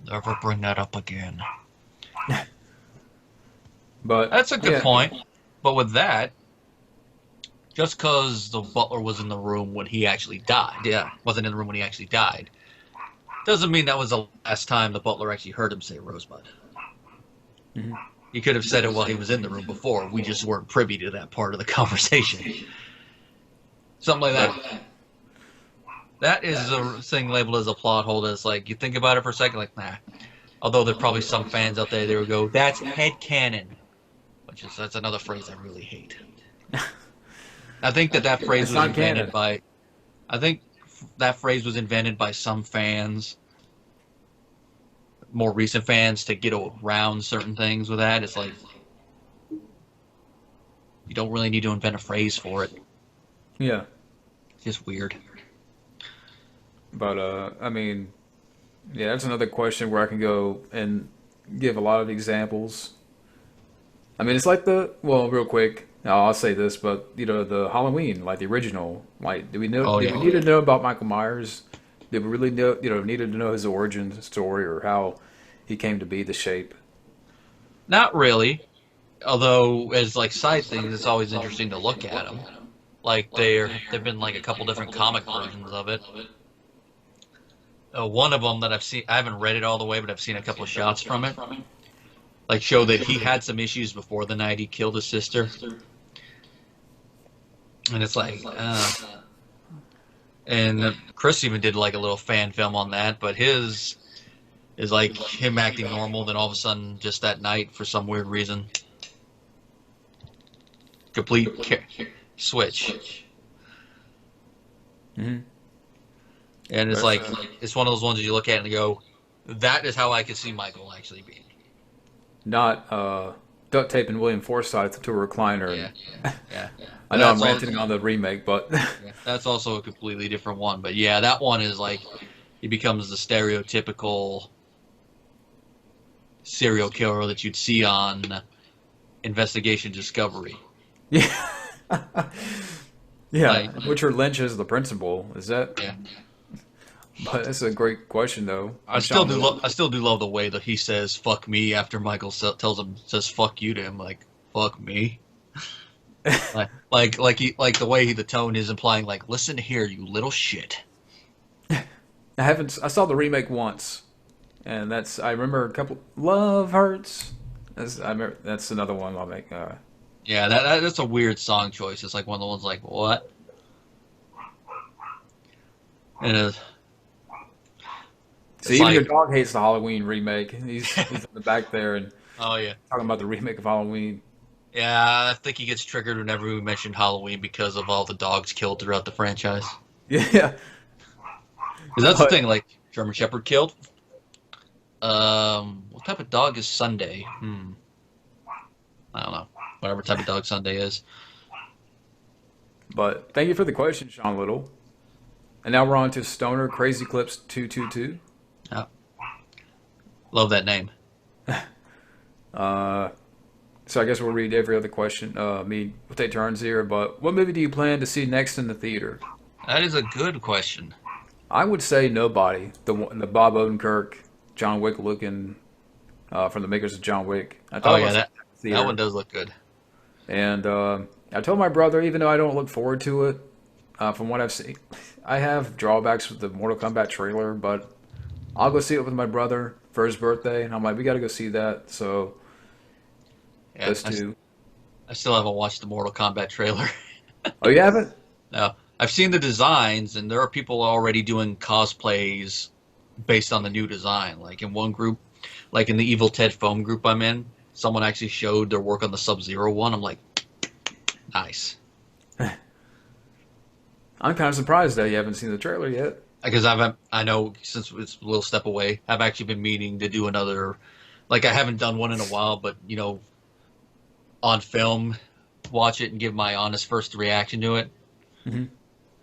Speaker 2: never bring that up again.
Speaker 1: But
Speaker 2: That's a good
Speaker 1: yeah,
Speaker 2: point. But with that, just because the butler was in the room when he actually died, wasn't in the room when he actually died, doesn't mean that was the last time the butler actually heard him say Rosebud.
Speaker 1: mhm.
Speaker 2: He could have said it while he was in the room before. We just weren't privy to that part of the conversation. Something like
Speaker 1: But
Speaker 2: that. That is a thing labeled as a plot hole. That's like, you think about it for a second, like, nah. Although there are probably some fans out there that would go, that's headcanon. That's another phrase I really hate. I think that phrase
Speaker 1: it's
Speaker 2: was
Speaker 1: not
Speaker 2: invented
Speaker 1: canon.
Speaker 2: by, I think that phrase was invented by some fans, more recent fans, to get around certain things with that. It's like, you don't really need to invent a phrase for it.
Speaker 1: Yeah,
Speaker 2: It's just weird.
Speaker 1: but I mean, yeah, that's another question where I can go and give a lot of examples. I mean, it's like real quick. I'll say this, but the Halloween, like the original, like, do we know?
Speaker 2: Oh,
Speaker 1: Did we
Speaker 2: yeah.
Speaker 1: need to know about Michael Myers? Did we really know? Needed to know his origin story or how he came to be the shape?
Speaker 2: Not really. Although, as like side things, it's always interesting to look at them. Like there've been like a couple different comic versions of it. One of them that I've seen, I haven't read it all the way, but I've seen a couple of shots from it. Like show that he had some issues before the night he killed his sister, and it's like, and Chris even did like a little fan film on that, but his is like him acting normal, then all of a sudden, just that night, for some weird reason, complete switch.
Speaker 1: Hmm.
Speaker 2: And it's
Speaker 1: That's,
Speaker 2: like it's one of those ones that you look at and you go, that is how I could see Michael actually being.
Speaker 1: not duct taping William Forsythe to a recliner.
Speaker 2: Yeah,
Speaker 1: And
Speaker 2: yeah.
Speaker 1: I
Speaker 2: But
Speaker 1: know I'm
Speaker 2: that's all.
Speaker 1: ranting on the remake, but
Speaker 2: Yeah, that's also a completely different one. But yeah, that one is like he becomes the stereotypical serial killer that you'd see on Investigation Discovery.
Speaker 1: yeah, yeah.
Speaker 2: Like,
Speaker 1: Richard Lynch is the principal. Is that?
Speaker 2: yeah,
Speaker 1: But that's a great question, though.
Speaker 2: I still do. I still do love the way that he says "fuck me" after Michael tells him says "fuck you" to him. Like, "fuck me." Like the way the tone is implying, like, listen here, you little shit.
Speaker 1: I haven't. I saw the remake once, and I remember a couple. Love hurts. I remember that's another one I'll make.
Speaker 2: Yeah, that's a weird song choice. It's like one of the ones like what? And
Speaker 1: See,
Speaker 2: it's
Speaker 1: even your
Speaker 2: like,
Speaker 1: dog hates the Halloween remake. He's in the back there and
Speaker 2: oh yeah,
Speaker 1: talking about the remake of Halloween.
Speaker 2: yeah. I think he gets triggered whenever we mention Halloween because of all the dogs killed throughout the franchise.
Speaker 1: Yeah,
Speaker 2: 'Cause that's the
Speaker 1: but
Speaker 2: thing, like German Shepherd killed. What type of dog is Sunday? I don't know. Whatever type of dog Sunday is.
Speaker 1: but thank you for the question, Sean Little. And now we're on to Stoner Crazy Clips 222.
Speaker 2: Yeah. Love that name.
Speaker 1: Uh, so I guess we'll read every other question. We'll take turns here. But what movie do you plan to see next in the theater?
Speaker 2: That is a good question.
Speaker 1: I would say Nobody, the Bob Odenkirk, John Wick looking from the makers of John Wick. I
Speaker 2: Oh
Speaker 1: thought
Speaker 2: yeah,
Speaker 1: about
Speaker 2: that
Speaker 1: theater,
Speaker 2: that one does look good.
Speaker 1: and I told my brother, even though I don't look forward to it, from what I've seen, I have drawbacks with the Mortal Kombat trailer, but I'll go see it with my brother for his birthday, and I'm like, we got to go see that. So
Speaker 2: Yeah,
Speaker 1: those two.
Speaker 2: I still haven't watched the Mortal Kombat trailer.
Speaker 1: Oh, you haven't?
Speaker 2: No, I've seen the designs, and there are people already doing cosplays based on the new design. Like in one group, like in the Evil Ted foam group I'm in, someone actually showed their work on the Sub-Zero one. I'm like, nice.
Speaker 1: I'm kind of surprised that you haven't seen the trailer yet.
Speaker 2: Because I know since it's a little step away, I've actually been meaning to do another. Like I haven't done one in a while, but on film, watch it and give my honest first reaction to it.
Speaker 1: Hmm.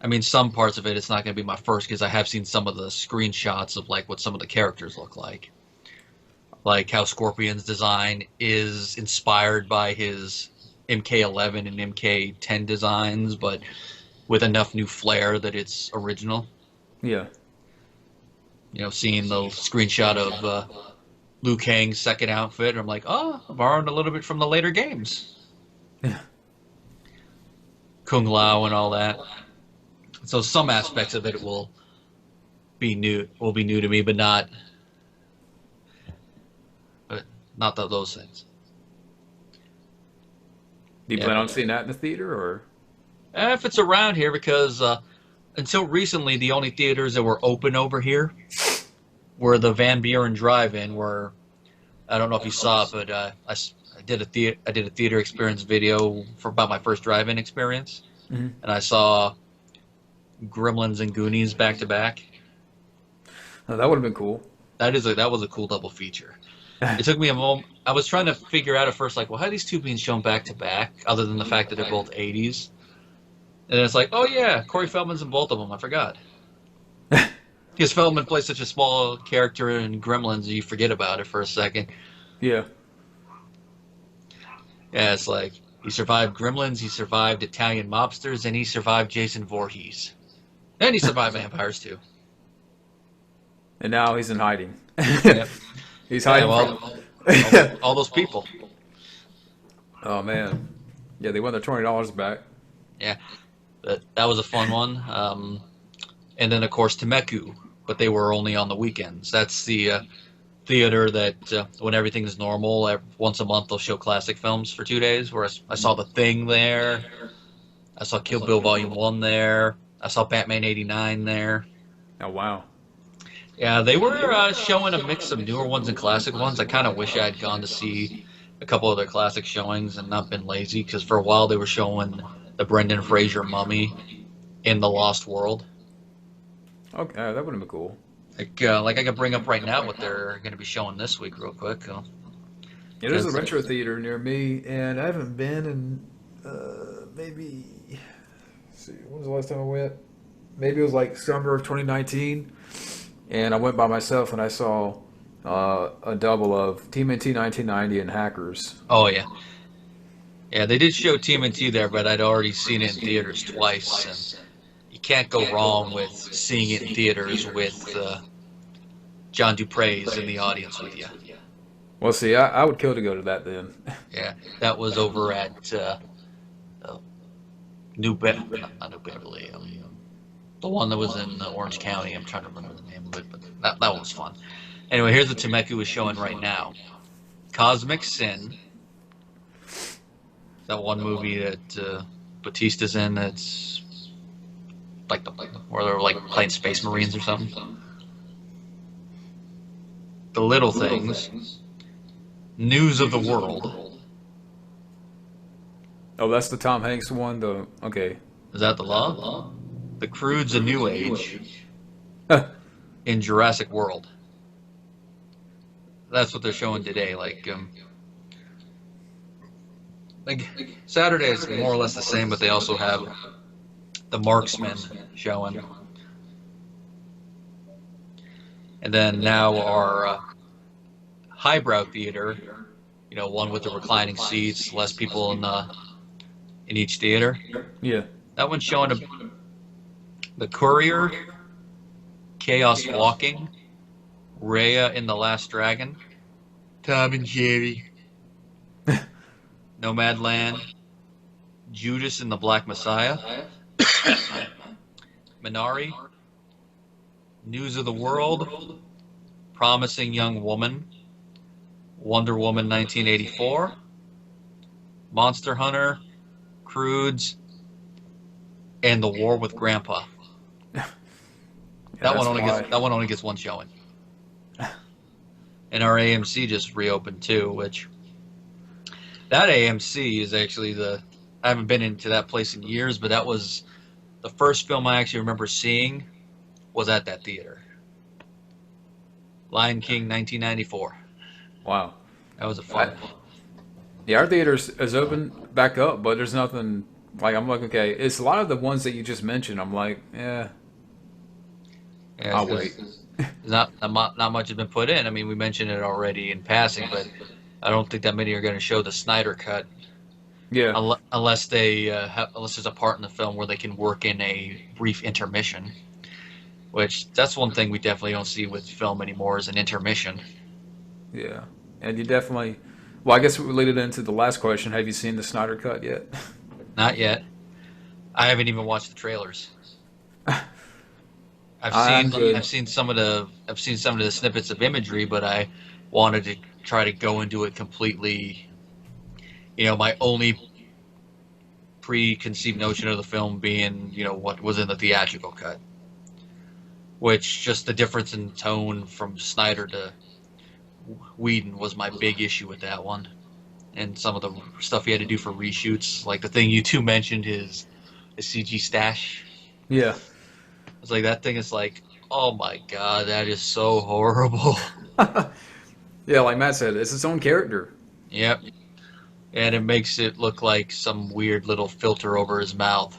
Speaker 2: I mean, some parts of it's not going to be my first because I have seen some of the screenshots of like what some of the characters look like how Scorpion's design is inspired by his MK11 and MK10 designs, but with enough new flair that it's original.
Speaker 1: Yeah.
Speaker 2: Seeing the screenshot of Liu Kang's second outfit, I'm like, oh, I borrowed a little bit from the later games.
Speaker 1: Yeah.
Speaker 2: Kung Lao and all that. So some aspects of it will be new to me, but not those things.
Speaker 1: Do you
Speaker 2: Yeah.
Speaker 1: plan on seeing that in the theater, or?
Speaker 2: If it's around here, because until recently, the only theaters that were open over here were the Van Buren Drive-In, where I don't know if you saw it, but I did a theater experience video for about my first drive-in experience,
Speaker 1: Hmm.
Speaker 2: and I saw Gremlins and Goonies back to back.
Speaker 1: Oh, that would have been cool.
Speaker 2: That was a cool double feature. It took me a moment. I was trying to figure out at first, like, well, how are these two being shown back to back, other than the fact that they're both 80s? And then it's like, oh yeah, Corey Feldman's in both of them. I forgot. Because Feldman plays such a small character in Gremlins, you forget about it for a second.
Speaker 1: Yeah.
Speaker 2: Yeah, it's like he survived Gremlins, he survived Italian mobsters, and he survived Jason Voorhees. And he survived vampires too.
Speaker 1: And now he's in hiding.
Speaker 2: Yep.
Speaker 1: He's
Speaker 2: Yeah,
Speaker 1: hiding
Speaker 2: well, all those people.
Speaker 1: Oh man. Yeah, they won their $20 back.
Speaker 2: Yeah, that was a fun one. And then of course Temeku, but they were only on the weekends. That's the theater that when everything's normal, once a month they'll show classic films for 2 days. Where I saw The Thing there, I saw Kill Bill Volume 1 there, I saw Batman '89 there.
Speaker 1: Oh wow.
Speaker 2: Yeah, they were showing a mix of newer ones and classic ones. I kind of wish I had gone to see a couple of their classic showings and not been lazy, because for a while they were showing the Brendan Fraser Mummy in the Lost World.
Speaker 1: Okay, that would have been cool.
Speaker 2: Like I could bring up right now what they're going to be showing this week, real quick.
Speaker 1: Yeah, there's a
Speaker 2: Because
Speaker 1: retro theater near me, and I haven't been in maybe. Let's see, when was the last time I went? Maybe it was like summer of 2019, and I went by myself and I saw a double of TMNT 1990 and Hackers.
Speaker 2: oh yeah, yeah, they did show TMNT there, but I'd already seen it in theaters twice, and you can't go wrong with seeing it in theaters with John Dupre's in the audience with you.
Speaker 1: Well, see, I would kill to go to that then.
Speaker 2: Yeah, that was over at uh, not New Beverly, the one that was in Orange County. I'm trying to remember the name of it, but that one was fun. Anyway, here's what Tameku is showing right now: Cosmic Sin. That one movie that Batista's in. That's like where they're like playing Space Marines or something. The Little Things. News of the World.
Speaker 1: Oh, that's the Tom Hanks one. Okay.
Speaker 2: Is that the law? The Crude's a New Age in Jurassic World. That's what they're showing today. Like Saturday is more or less the same, but they also have the Marksman showing. And then now our highbrow theater, one with the reclining seats, less people in each theater.
Speaker 1: Yeah.
Speaker 2: That one's showing the Courier, Chaos Walking, Rhea in The Last Dragon, Tom and Jerry, Nomadland, Judas in the Black Messiah, Minari, News of the World, Promising Young Woman, Wonder Woman 1984, Monster Hunter, Croods, and The War with Grandpa. That one only gets one showing. And our AMC just reopened too, which that AMC is actually I haven't been into that place in years, but that was the first film I actually remember seeing was at that theater. Lion King 1994.
Speaker 1: Wow.
Speaker 2: That was a fun.
Speaker 1: Yeah, our theater is open back up, but there's nothing like I'm like, okay, it's a lot of the ones that you just mentioned. I'm like, yeah, I'll wait.
Speaker 2: Not much has been put in. I mean, we mentioned it already in passing, but I don't think that many are going to show the Snyder cut.
Speaker 1: Yeah.
Speaker 2: Unless there's a part in the film where they can work in a brief intermission, which that's one thing we definitely don't see with film anymore is an intermission.
Speaker 1: Yeah. And you definitely. Well, I guess we related into the last question. Have you seen the Snyder cut yet?
Speaker 2: Not yet. I haven't even watched the trailers. I've seen some of the snippets of imagery, but I wanted to try to go into it completely. My only preconceived notion of the film being, what was in the theatrical cut, which just the difference in tone from Snyder to Whedon was my big issue with that one, and some of the stuff he had to do for reshoots, like the thing you two mentioned, his CG stash.
Speaker 1: Yeah.
Speaker 2: It's like that thing is like, oh my god, that is so horrible.
Speaker 1: Yeah, like Matt said, it's its own character.
Speaker 2: Yep. And it makes it look like some weird little filter over his mouth.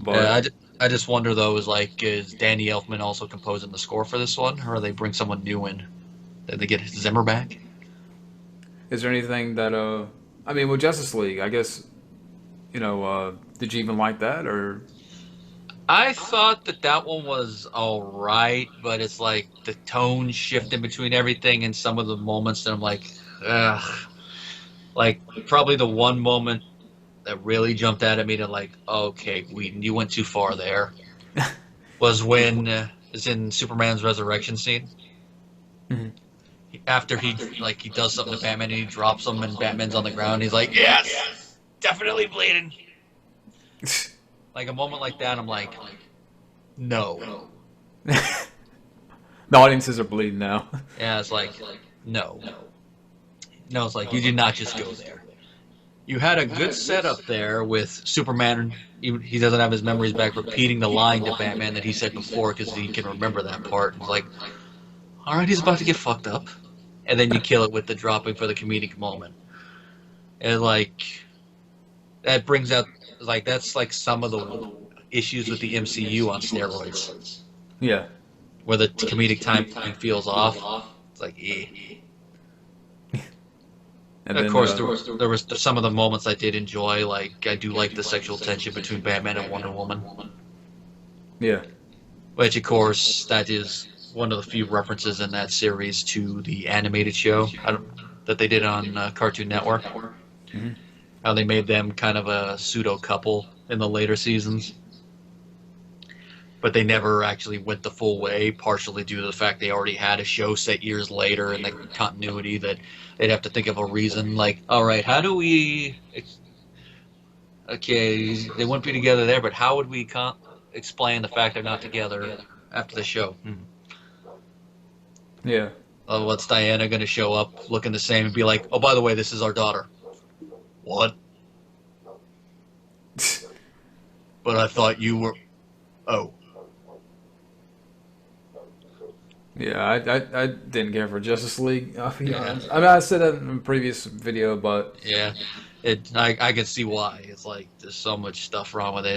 Speaker 1: But
Speaker 2: I just wonder though, is Danny Elfman also composing the score for this one, or they bring someone new in? Did they get Zimmer back?
Speaker 1: is there anything that I mean, with Justice League, I guess did you even like that or?
Speaker 2: I thought that one was all right, but it's like the tone shift in between everything and some of the moments that I'm like, ugh. Like probably the one moment that really jumped out at me to like, okay, Whedon, you went too far there, was when it's in Superman's resurrection scene.
Speaker 1: Mm-hmm.
Speaker 2: After he does something to Batman and he drops him and Batman's on the ground, he's like, yes, definitely bleeding. Like a moment like that, I'm like, no.
Speaker 1: The audiences are bleeding now.
Speaker 2: Yeah, it's like, no. No, it's like, you did not just go there. You had a good setup there with Superman. He doesn't have his memories back, repeating the line to Batman that he said before because he can remember that part. It's like, all right, he's about to get fucked up, and then you kill it with the dropping for the comedic moment. And like that brings out that's like some of the issues with the MCU on steroids,
Speaker 1: Yeah.
Speaker 2: where the comedic timing feels off. It's like, eh.
Speaker 1: And
Speaker 2: Of
Speaker 1: then,
Speaker 2: course, there was some of the moments I did enjoy. Like I do like the sexual tension between Batman and Wonder Woman,
Speaker 1: yeah.
Speaker 2: which of course that is one of the few references in that series to the animated show that they did on Cartoon Network.
Speaker 1: Mhm.
Speaker 2: How they made them kind of a pseudo couple in the later seasons, but they never actually went the full way, partially due to the fact they already had a show set years later and the continuity that they'd have to think of a reason. Like, all right, how do we? Okay, they wouldn't be together there, but how would we explain the fact they're not together after the show?
Speaker 1: Yeah.
Speaker 2: What's Diana going to show up looking the same and be like, oh, by the way, this is our daughter? What? But I thought you were. Oh.
Speaker 1: Yeah, I didn't care for Justice League. I'll be honest. I mean, I said that in a previous video, but
Speaker 2: Yeah, I can see why. It's like there's so much stuff wrong with it.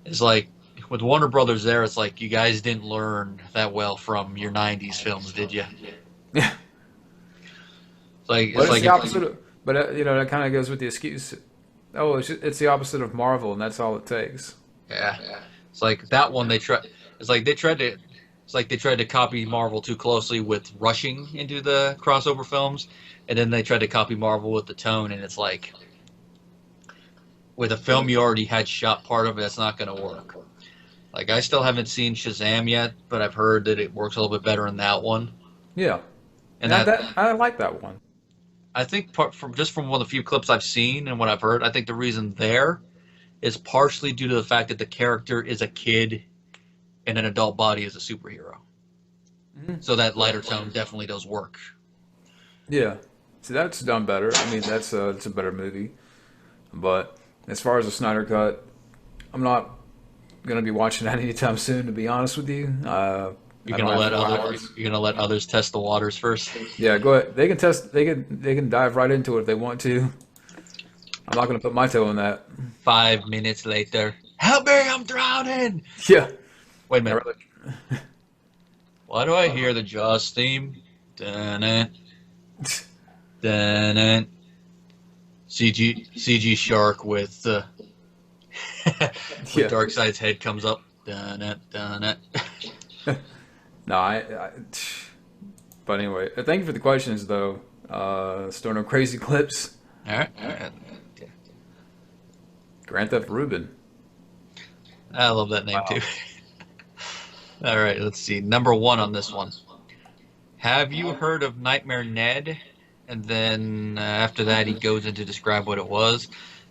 Speaker 2: It's like with Warner Brothers there. It's like you guys didn't learn that well from your '90s films, did you?
Speaker 1: yeah.
Speaker 2: It's
Speaker 1: But it's
Speaker 2: like
Speaker 1: the opposite of. But that kind of goes with the excuse. Oh, it's the opposite of Marvel, and that's all it takes.
Speaker 2: yeah. It's like that one they tried. It's like they tried to. It's like they tried to copy Marvel too closely with rushing into the crossover films, and then they tried to copy Marvel with the tone, and it's like with a film you already had shot part of it, that's not going to work. Like I still haven't seen Shazam yet, but I've heard that it works a little bit better in that one.
Speaker 1: Yeah,
Speaker 2: And
Speaker 1: that I like that one.
Speaker 2: I think from one of the few clips I've seen and what I've heard, I think the reason there is partially due to the fact that the character is a kid and an adult body is a superhero.
Speaker 1: Mm-hmm.
Speaker 2: So that lighter tone definitely does work.
Speaker 1: Yeah, see that's done better. I mean, it's a better movie. But as far as the Snyder cut, I'm not gonna be watching that anytime soon. To be honest with you,
Speaker 2: You're gonna let others test the waters first.
Speaker 1: Yeah, go ahead. They can test. They can dive right into it if they want to. I'm not gonna put my toe in that.
Speaker 2: 5 minutes later, help me! I'm drowning.
Speaker 1: Yeah.
Speaker 2: Wait a minute. Why do I hear the Jaws theme? Dun-dun, dun-dun. CG shark with
Speaker 1: Yeah.
Speaker 2: Darkseid's head comes up. Dun-dun, dun-dun.
Speaker 1: No, but anyway, thank you for the questions though. Still no crazy clips.
Speaker 2: All right.
Speaker 1: Grand Theft Ruben.
Speaker 2: I love that name too. All right, let's see. Number 1 on this one. Have you heard of Nightmare Ned? And then after that, he goes into describe what it was.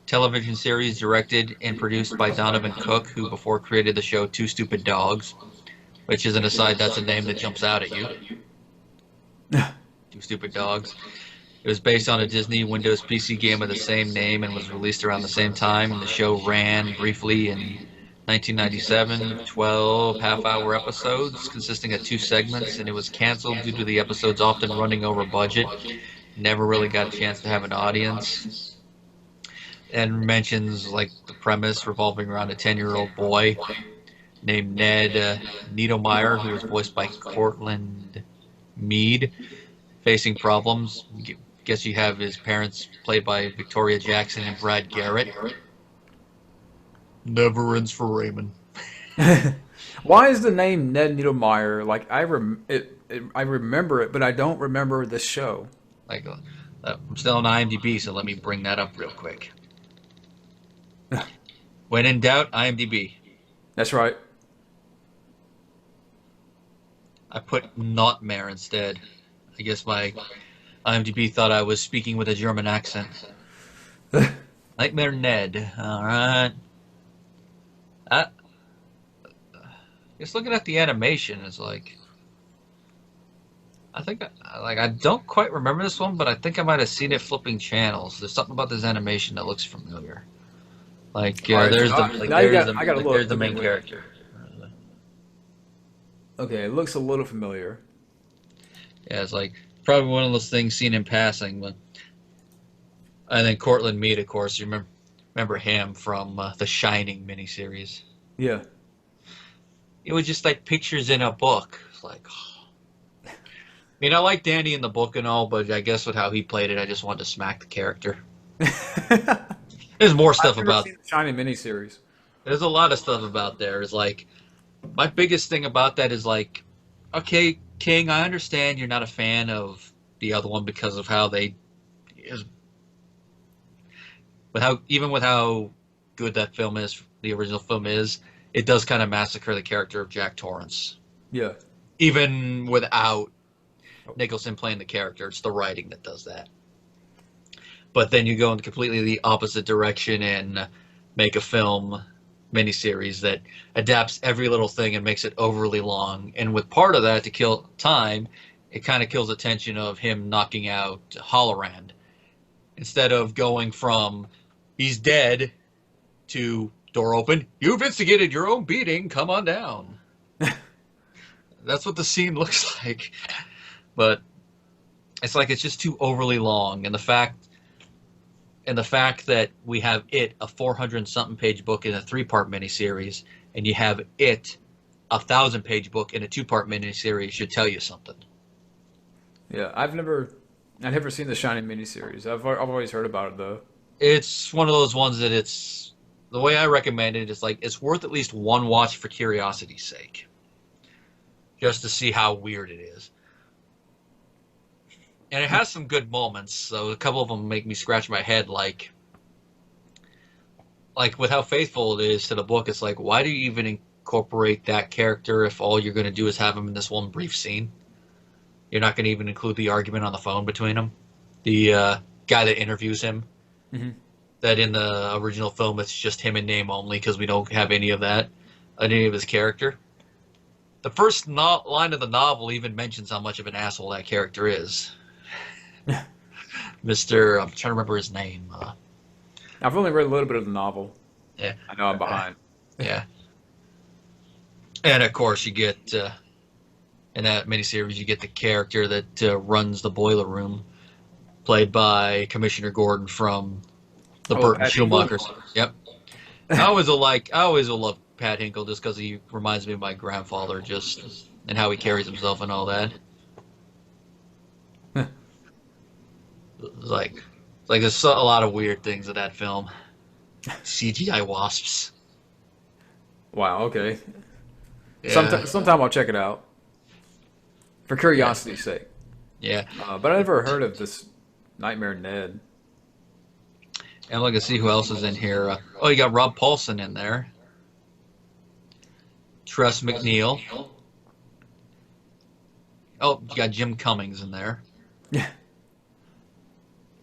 Speaker 2: Television series directed and produced by Donovan Cook, who before created the show Two Stupid Dogs, which is an aside, that's a name that jumps out at you. Two Stupid Dogs. It was based on a Disney Windows PC game of the same name and was released around the same time. And the show ran briefly in 1997, 12 half-hour episodes consisting of 2 segments, and it was canceled due to the episodes often running over budget. Never really got a chance to have an audience. And mentions like the premise revolving around a 10-year-old boy named Ned Niedermeyer, who was voiced by Cortland Mead, facing problems. Guess you have his parents played by Victoria Jackson and Brad Garrett. Never ends for Raymond.
Speaker 1: Why is the name Ned Niedermeyer like I remember it, but I don't remember the show.
Speaker 2: Like I'm still on IMDb, so let me bring that up real quick. When in doubt, IMDb.
Speaker 1: That's right.
Speaker 2: I put Nightmare instead. I guess my IMDb thought I was speaking with a German accent. Nightmare Ned. All right. Just looking at the animation, it's like I think I don't quite remember this one, but I think I might have seen it flipping channels. There's something about this animation that looks familiar. Like
Speaker 1: All right,
Speaker 2: there's
Speaker 1: so
Speaker 2: the
Speaker 1: I,
Speaker 2: like
Speaker 1: now you
Speaker 2: there's
Speaker 1: got.
Speaker 2: the
Speaker 1: I got to
Speaker 2: like,
Speaker 1: look.
Speaker 2: there's the
Speaker 1: Okay,
Speaker 2: main
Speaker 1: wait.
Speaker 2: character.
Speaker 1: Okay, it looks a little familiar.
Speaker 2: Yeah, it's like probably one of those things seen in passing. But and then Cortland Mead, of course, you remember him from the Shining miniseries.
Speaker 1: Yeah.
Speaker 2: It was just like pictures in a book. It's like, I mean, I like Danny in the book and all, but I guess with how he played it, I just wanted to smack the character.
Speaker 1: I've
Speaker 2: There's more stuff
Speaker 1: never
Speaker 2: about.
Speaker 1: seen the Shining miniseries.
Speaker 2: There's a lot of stuff about there. It's like my biggest thing about that is like, okay, King, I understand you're not a fan of the other one because of how they is, with how even with how good that film is, the original film is, it does kind of massacre the character of Jack Torrance.
Speaker 1: Yeah.
Speaker 2: Even without Nicholson playing the character, it's the writing that does that. But then you go in completely the opposite direction and make a film miniseries that adapts every little thing and makes it overly long. And with part of that to kill time, it kind of kills the tension of him knocking out Halloran. Instead of going from he's dead to door open, you've instigated your own beating, come on down. That's what the scene looks like. But it's like it's just too overly long. And the fact that we have it, a 400-something page book in a 3-part miniseries, and you have it, a 1,000-page book in a 2-part miniseries, should tell you something.
Speaker 1: Yeah. I've never seen the Shining miniseries. I've always heard about it though.
Speaker 2: It's one of those ones that it's the way I recommend it is like it's worth at least one watch for curiosity's sake, just to see how weird it is. And it has some good moments. So a couple of them make me scratch my head, like with how faithful it is to the book. It's like, why do you even incorporate that character if all you're going to do is have him in this one brief scene? You're not going to even include the argument on the phone between them. The guy that interviews him.
Speaker 1: Mm-hmm.
Speaker 2: That in the original film, it's just him in name only because we don't have any of that, any of his character. The first line of the novel even mentions how much of an asshole that character is. Mr. I'm trying to remember his name.
Speaker 1: I've only read a little bit of the novel.
Speaker 2: Yeah.
Speaker 1: I know I'm behind.
Speaker 2: Yeah. And of course, you get in that miniseries, you get the character that runs the boiler room, played by Commissioner Gordon from the Burton
Speaker 1: Pat
Speaker 2: Schumachers.
Speaker 1: Hinkle?
Speaker 2: Yep. I always will love Pat Hinkle just because he reminds me of my grandfather, just and how he carries himself and all that. Like there's a lot of weird things in that film. CGI wasps.
Speaker 1: Wow. Okay.
Speaker 2: Yeah.
Speaker 1: Sometime I'll check it out for curiosity's sake.
Speaker 2: Yeah.
Speaker 1: But I never heard of this Nightmare Ned.
Speaker 2: And look and see who else is in here. You got Rob Paulson in there. Tress McNeil. Oh, you got Jim Cummings in there.
Speaker 1: Yeah.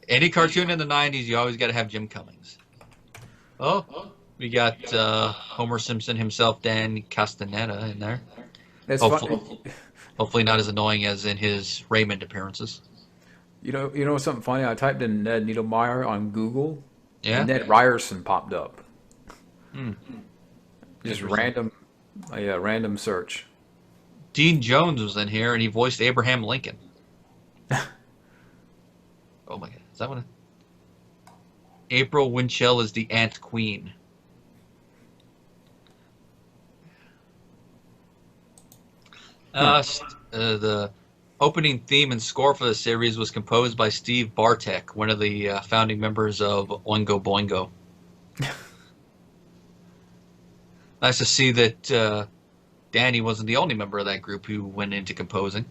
Speaker 2: Any cartoon in the 90s, you always got to have Jim Cummings. Oh, we got Homer Simpson himself, Dan Castaneda, in there.
Speaker 1: It's
Speaker 2: Hopefully not as annoying as in his Raymond appearances.
Speaker 1: You know something funny? I typed in Ned Niedermeyer on Google.
Speaker 2: Yeah?
Speaker 1: And Ned Ryerson popped up.
Speaker 2: Hmm.
Speaker 1: Just random search.
Speaker 2: Dean Jones was in here, and he voiced Abraham Lincoln. Oh my God, is that one? April Winchell is the Ant Queen. The opening theme and score for the series was composed by Steve Bartek, one of the founding members of Oingo Boingo. Nice to see that Danny wasn't the only member of that group who went into composing.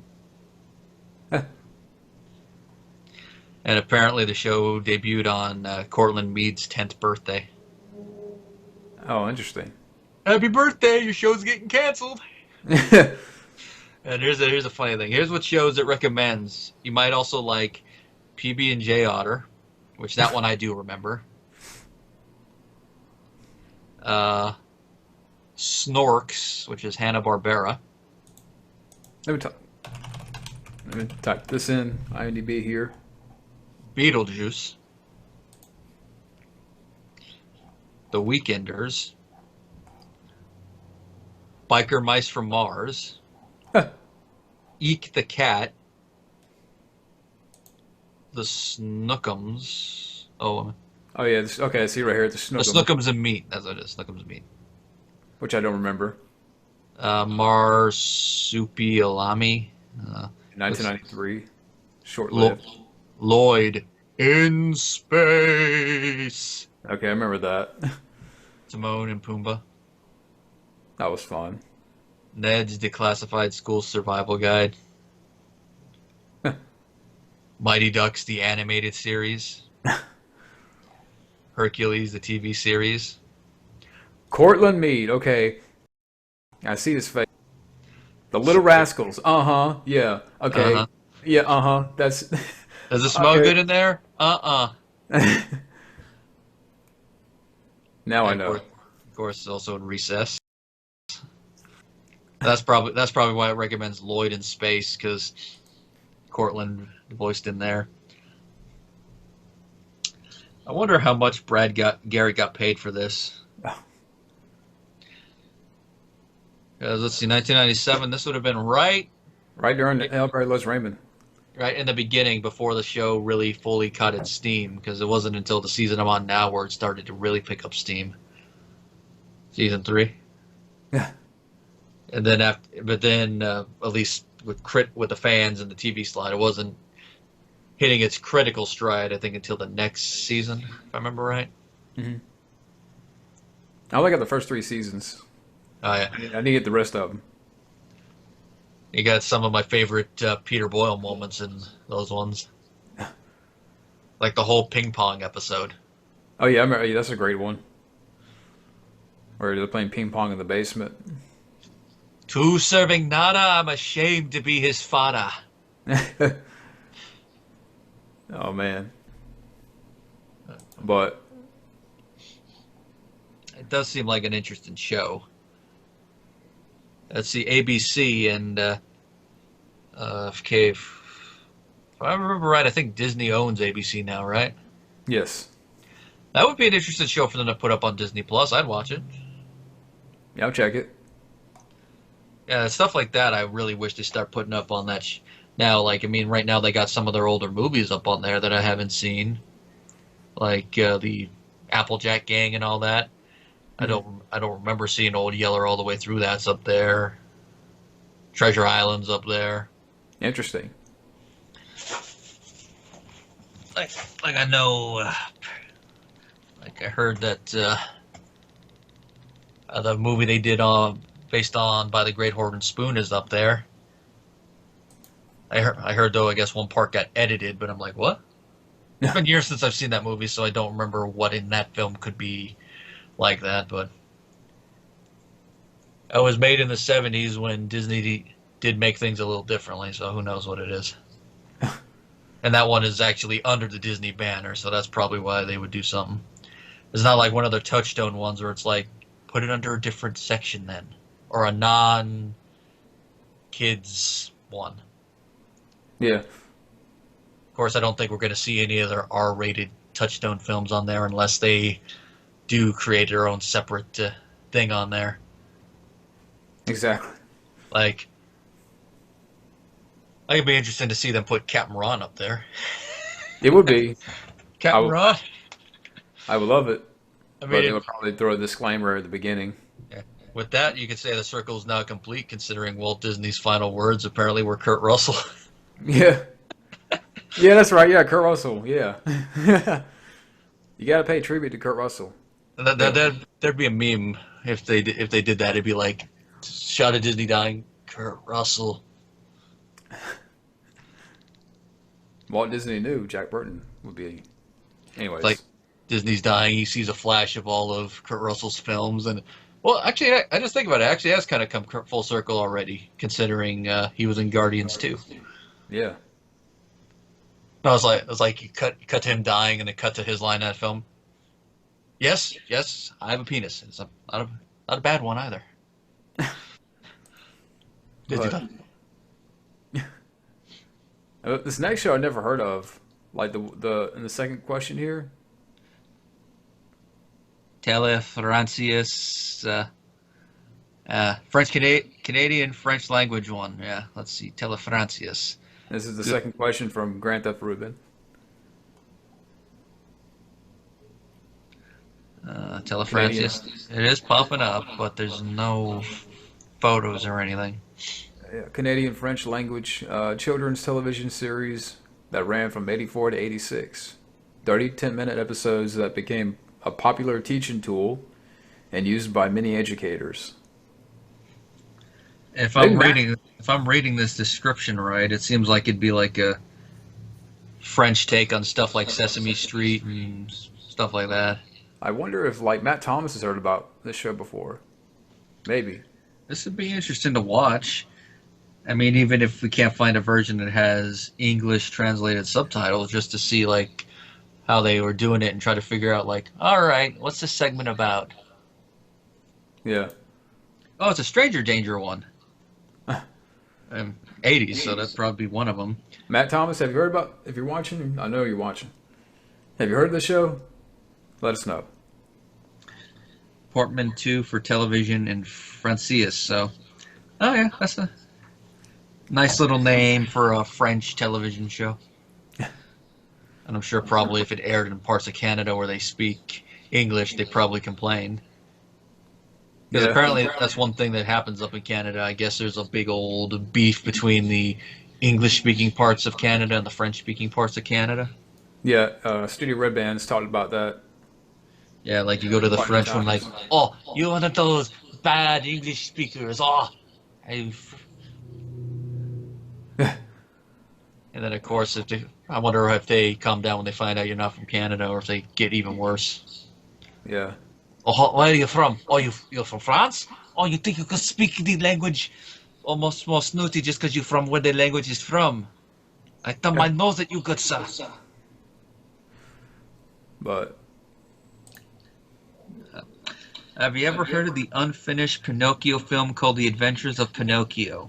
Speaker 2: And apparently the show debuted on Cortland Mead's 10th birthday.
Speaker 1: Oh, interesting.
Speaker 2: Happy birthday! Your show's getting canceled. And here's a funny thing. Here's what shows it recommends. You might also like PB&J Otter, which that one I do remember. Snorks, which is Hanna-Barbera.
Speaker 1: Let me talk. Let me type this in IMDb here.
Speaker 2: Beetlejuice. The Weekenders. Biker Mice from Mars. Eek the Cat. The Snookums. Oh
Speaker 1: yeah. Okay, I see right here. The
Speaker 2: the
Speaker 1: Snookum,
Speaker 2: Snookums and Meat. That's what it is. Snookums and Meat.
Speaker 1: which I don't remember.
Speaker 2: Marsupialami.
Speaker 1: 1993. Short
Speaker 2: Lo-
Speaker 1: lived.
Speaker 2: Lloyd in space.
Speaker 1: Okay, I remember that.
Speaker 2: Timon and Pumbaa.
Speaker 1: That was fun.
Speaker 2: Ned's Declassified School Survival Guide. Mighty Ducks, the animated series. Hercules, the TV series.
Speaker 1: Cortland Mead. Okay, I see his face. The Little Rascals. Yeah. Okay.
Speaker 2: Uh-huh.
Speaker 1: Yeah. That's.
Speaker 2: Does it smell
Speaker 1: Okay.
Speaker 2: good in there?
Speaker 1: Now I
Speaker 2: And
Speaker 1: know.
Speaker 2: Of course, it's also in Recess. That's probably why it recommends Lloyd in space, because Cortland voiced in there. I wonder how much Gary got paid for this. Let's see, 1997. This would have been right
Speaker 1: During Everybody Loves Raymond.
Speaker 2: in the beginning, before the show really fully caught its steam, because it wasn't until the season I'm on now where it started to really pick up steam. Season 3.
Speaker 1: Yeah.
Speaker 2: And then at least with the fans and the TV slide, it wasn't hitting its critical stride, I think, until the next season, if I remember right.
Speaker 1: Mm-hmm. I only got the first 3 seasons.
Speaker 2: Oh yeah,
Speaker 1: I need to get the rest of them.
Speaker 2: you got some of my favorite Peter Boyle moments in those ones, like the whole ping pong episode.
Speaker 1: Oh yeah, I remember, that's a great one. Where they're playing ping pong in the basement.
Speaker 2: 2 serving nada, I'm ashamed to be his father.
Speaker 1: Oh man. But
Speaker 2: It does seem like an interesting show. Let's see, ABC and okay, if I remember right, I think Disney owns ABC now, right?
Speaker 1: yes.
Speaker 2: That would be an interesting show for them to put up on Disney Plus. I'd watch it.
Speaker 1: Yeah, I'll check it.
Speaker 2: Yeah, stuff like that. I really wish they start putting up on that. Now, like, I mean, right now they got some of their older movies up on there that I haven't seen, like the Applejack Gang and all that.
Speaker 1: Mm-hmm.
Speaker 2: I don't remember seeing Old Yeller all the way through. That's up there. Treasure Island's up there.
Speaker 1: Interesting.
Speaker 2: Like I know, like I heard that the movie they did based on By the Great Horn Spoon is up there. I heard though, I guess one part got edited, but I'm like, what? It's been years since I've seen that movie, so I don't remember what in that film could be like that. But it was made in the 70s when Disney did make things a little differently, so who knows what it is. And that one is actually under the Disney banner, so that's probably why they would do something. It's not like one of their Touchstone ones where it's like, put it under a different section then, or a non-kids one.
Speaker 1: Yeah.
Speaker 2: Of course, I don't think we're going to see any other R-rated Touchstone films on there unless they do create their own separate thing on there.
Speaker 1: Exactly.
Speaker 2: Like, I think it'd be interesting to see them put Captain Ron up there.
Speaker 1: It would be.
Speaker 2: Captain Ron?
Speaker 1: I would love it.
Speaker 2: I
Speaker 1: But
Speaker 2: mean,
Speaker 1: they would probably throw a disclaimer at the beginning.
Speaker 2: with that, you could say the circle is now complete, considering Walt Disney's final words apparently were Kurt Russell.
Speaker 1: Yeah. Yeah, that's right. Yeah, Kurt Russell. Yeah. You got to pay tribute to Kurt Russell.
Speaker 2: There'd be a meme if they did that. It'd be like, shot of Disney dying, Kurt Russell.
Speaker 1: Walt Disney knew Jack Burton would be. Anyways.
Speaker 2: Like, Disney's dying, he sees a flash of all of Kurt Russell's films, and well, actually, I just think about it. It actually has kind of come full circle already, considering he was in Guardians 2.
Speaker 1: Yeah.
Speaker 2: I was like, you cut to him dying, and then cut to his line in that film. Yes, I have a penis. It's not a bad one either. Disney
Speaker 1: But- This next show I never heard of. Like the in the second question here.
Speaker 2: Telefrancius, French Canadian French language one. Yeah, let's see. Telefrancius.
Speaker 1: This is the
Speaker 2: Good.
Speaker 1: second question from Grand Theft Ruben.
Speaker 2: Telefrancius. It is popping up, but there's no photos or anything.
Speaker 1: Canadian French language children's television series that ran from 84 to 86. 30 10-minute episodes that became a popular teaching tool and used by many educators.
Speaker 2: If I'm reading this description right, it seems like it'd be like a French take on stuff like Sesame Street and stuff like that.
Speaker 1: I wonder if like Matt Thomas has heard about this show before. Maybe.
Speaker 2: This would be interesting to watch. I mean, even if we can't find a version that has English translated subtitles, just to see like how they were doing it and try to figure out like, all right, what's this segment about?
Speaker 1: Yeah.
Speaker 2: Oh, it's a Stranger Danger one. 80s, so that'd probably be one of them.
Speaker 1: Matt Thomas, have you heard about, if you're watching, I know you're watching. Have you heard of the show? Let us know.
Speaker 2: Portmanteau for television and Francius, so. Oh yeah, that's a nice little name for a French television show. And I'm sure probably if it aired in parts of Canada where they speak English, they probably complained. Because apparently that's one thing that happens up in Canada. I guess there's a big old beef between the English-speaking parts of Canada and the French-speaking parts of Canada.
Speaker 1: Yeah, Studio Red Band's talked about that.
Speaker 2: Yeah, like you go to the
Speaker 1: Quite
Speaker 2: French one,
Speaker 1: times.
Speaker 2: like, oh, you're one of those bad English speakers. Oh, and then of course, I wonder if they calm down when they find out you're not from Canada, or if they get even worse.
Speaker 1: Yeah.
Speaker 2: Oh, where are you from? Oh, you're from France? Oh, you think you can speak the language almost more snooty just because you're from where the language is from? I thumb my nose at you, good sir.
Speaker 1: But
Speaker 2: Have you ever heard of the unfinished Pinocchio film called The Adventures of Pinocchio?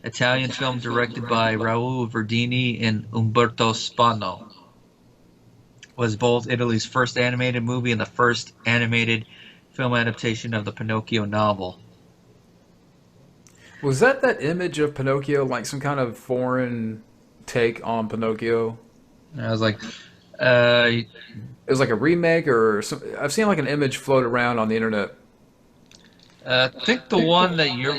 Speaker 2: Italian film directed by Raul Verdini and Umberto Spano. Was both Italy's first animated movie and the first animated film adaptation of the Pinocchio novel.
Speaker 1: was that image of Pinocchio like some kind of foreign take on Pinocchio?
Speaker 2: And I was like,
Speaker 1: It was like a remake or some, I've seen like an image float around on the internet.
Speaker 2: I think the one that you're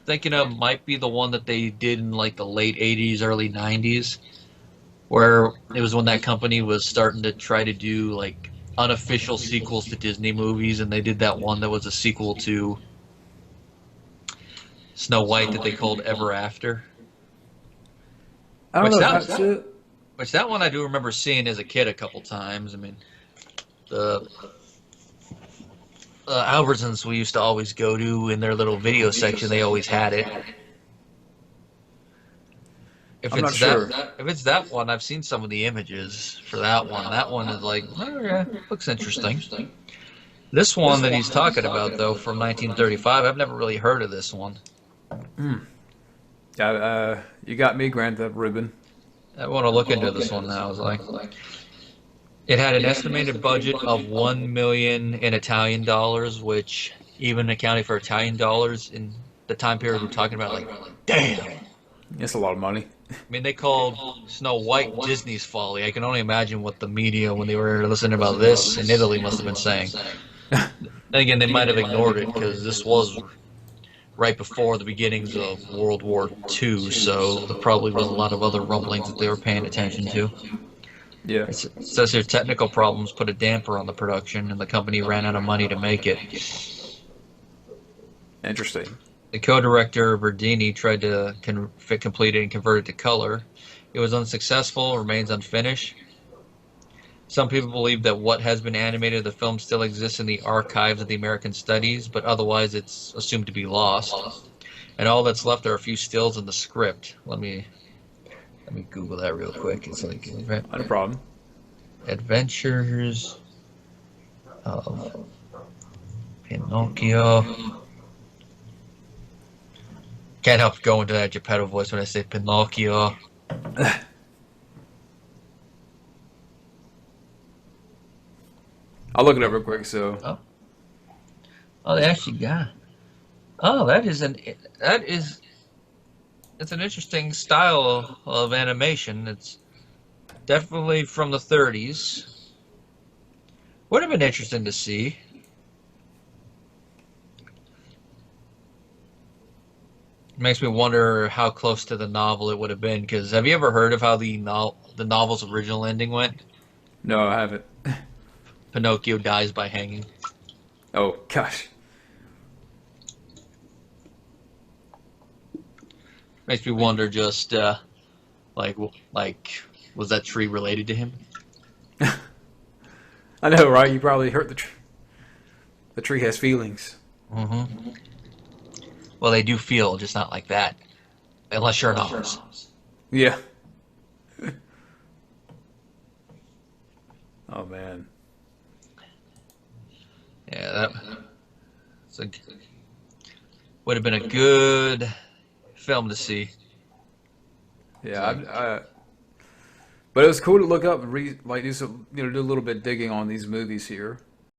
Speaker 2: thinking of might be the one that they did in like the late 80s, early 90s, where it was when that company was starting to try to do like unofficial sequels to Disney movies, and they did that one that was a sequel to Snow White that they called Ever After.
Speaker 1: I don't
Speaker 2: Which
Speaker 1: know if
Speaker 2: that-
Speaker 1: that's it.
Speaker 2: Which that one I do remember seeing as a kid a couple times. I mean, the Albertsons we used to always go to in their little video section, they always had it. If
Speaker 1: I'm
Speaker 2: it's
Speaker 1: not sure.
Speaker 2: if it's that one, I've seen some of the images for that one. That one is like, oh yeah, looks interesting. This one that he's talking about, though, from 1935, I've never really heard of this one.
Speaker 1: You got me, Grand Theft Ruben.
Speaker 2: I want to look into this one now. I was like, it had an estimated budget of $1 million in Italian dollars, which even accounting for Italian dollars in the time period we're talking about, like, damn.
Speaker 1: That's a lot of money.
Speaker 2: I mean, they called Snow White Disney's folly. I can only imagine what the media, when they were listening about this in Italy, must have been saying. Then again, they might have ignored it because this was right before the beginnings of World War II, so there probably was a lot of other rumblings that they were paying attention to.
Speaker 1: Yeah.
Speaker 2: It says here technical problems put a damper on the production, and the company ran out of money to make it.
Speaker 1: Interesting.
Speaker 2: The co-director, Verdini, tried to complete it and convert it to color. It was unsuccessful, remains unfinished. Some people believe that what has been animated of the film still exists in the archives of the American Studies, but otherwise it's assumed to be lost. And all that's left are a few stills in the script. Let me Google that real quick. It's like
Speaker 1: Not a problem.
Speaker 2: Adventures of Pinocchio. Can't help going to that Geppetto voice when I say Pinocchio.
Speaker 1: I'll look it up real quick. So,
Speaker 2: Oh, they actually got. Oh, that is it's an interesting style of animation. It's definitely from the 30s. Would have been interesting to see. Makes me wonder how close to the novel it would have been. Because have you ever heard of how the novel's original ending went?
Speaker 1: no, I haven't.
Speaker 2: Pinocchio dies by hanging.
Speaker 1: Oh gosh.
Speaker 2: Makes me wonder just like was that tree related to him?
Speaker 1: I know, right? You probably hurt the tree. The tree has feelings.
Speaker 2: Mm-hmm. Well, they do feel, just not like that, unless you're an ox.
Speaker 1: Yeah. Oh man.
Speaker 2: Yeah, would have been a good film to see.
Speaker 1: Yeah, but it was cool to look up and do some, do a little bit digging on these movies here.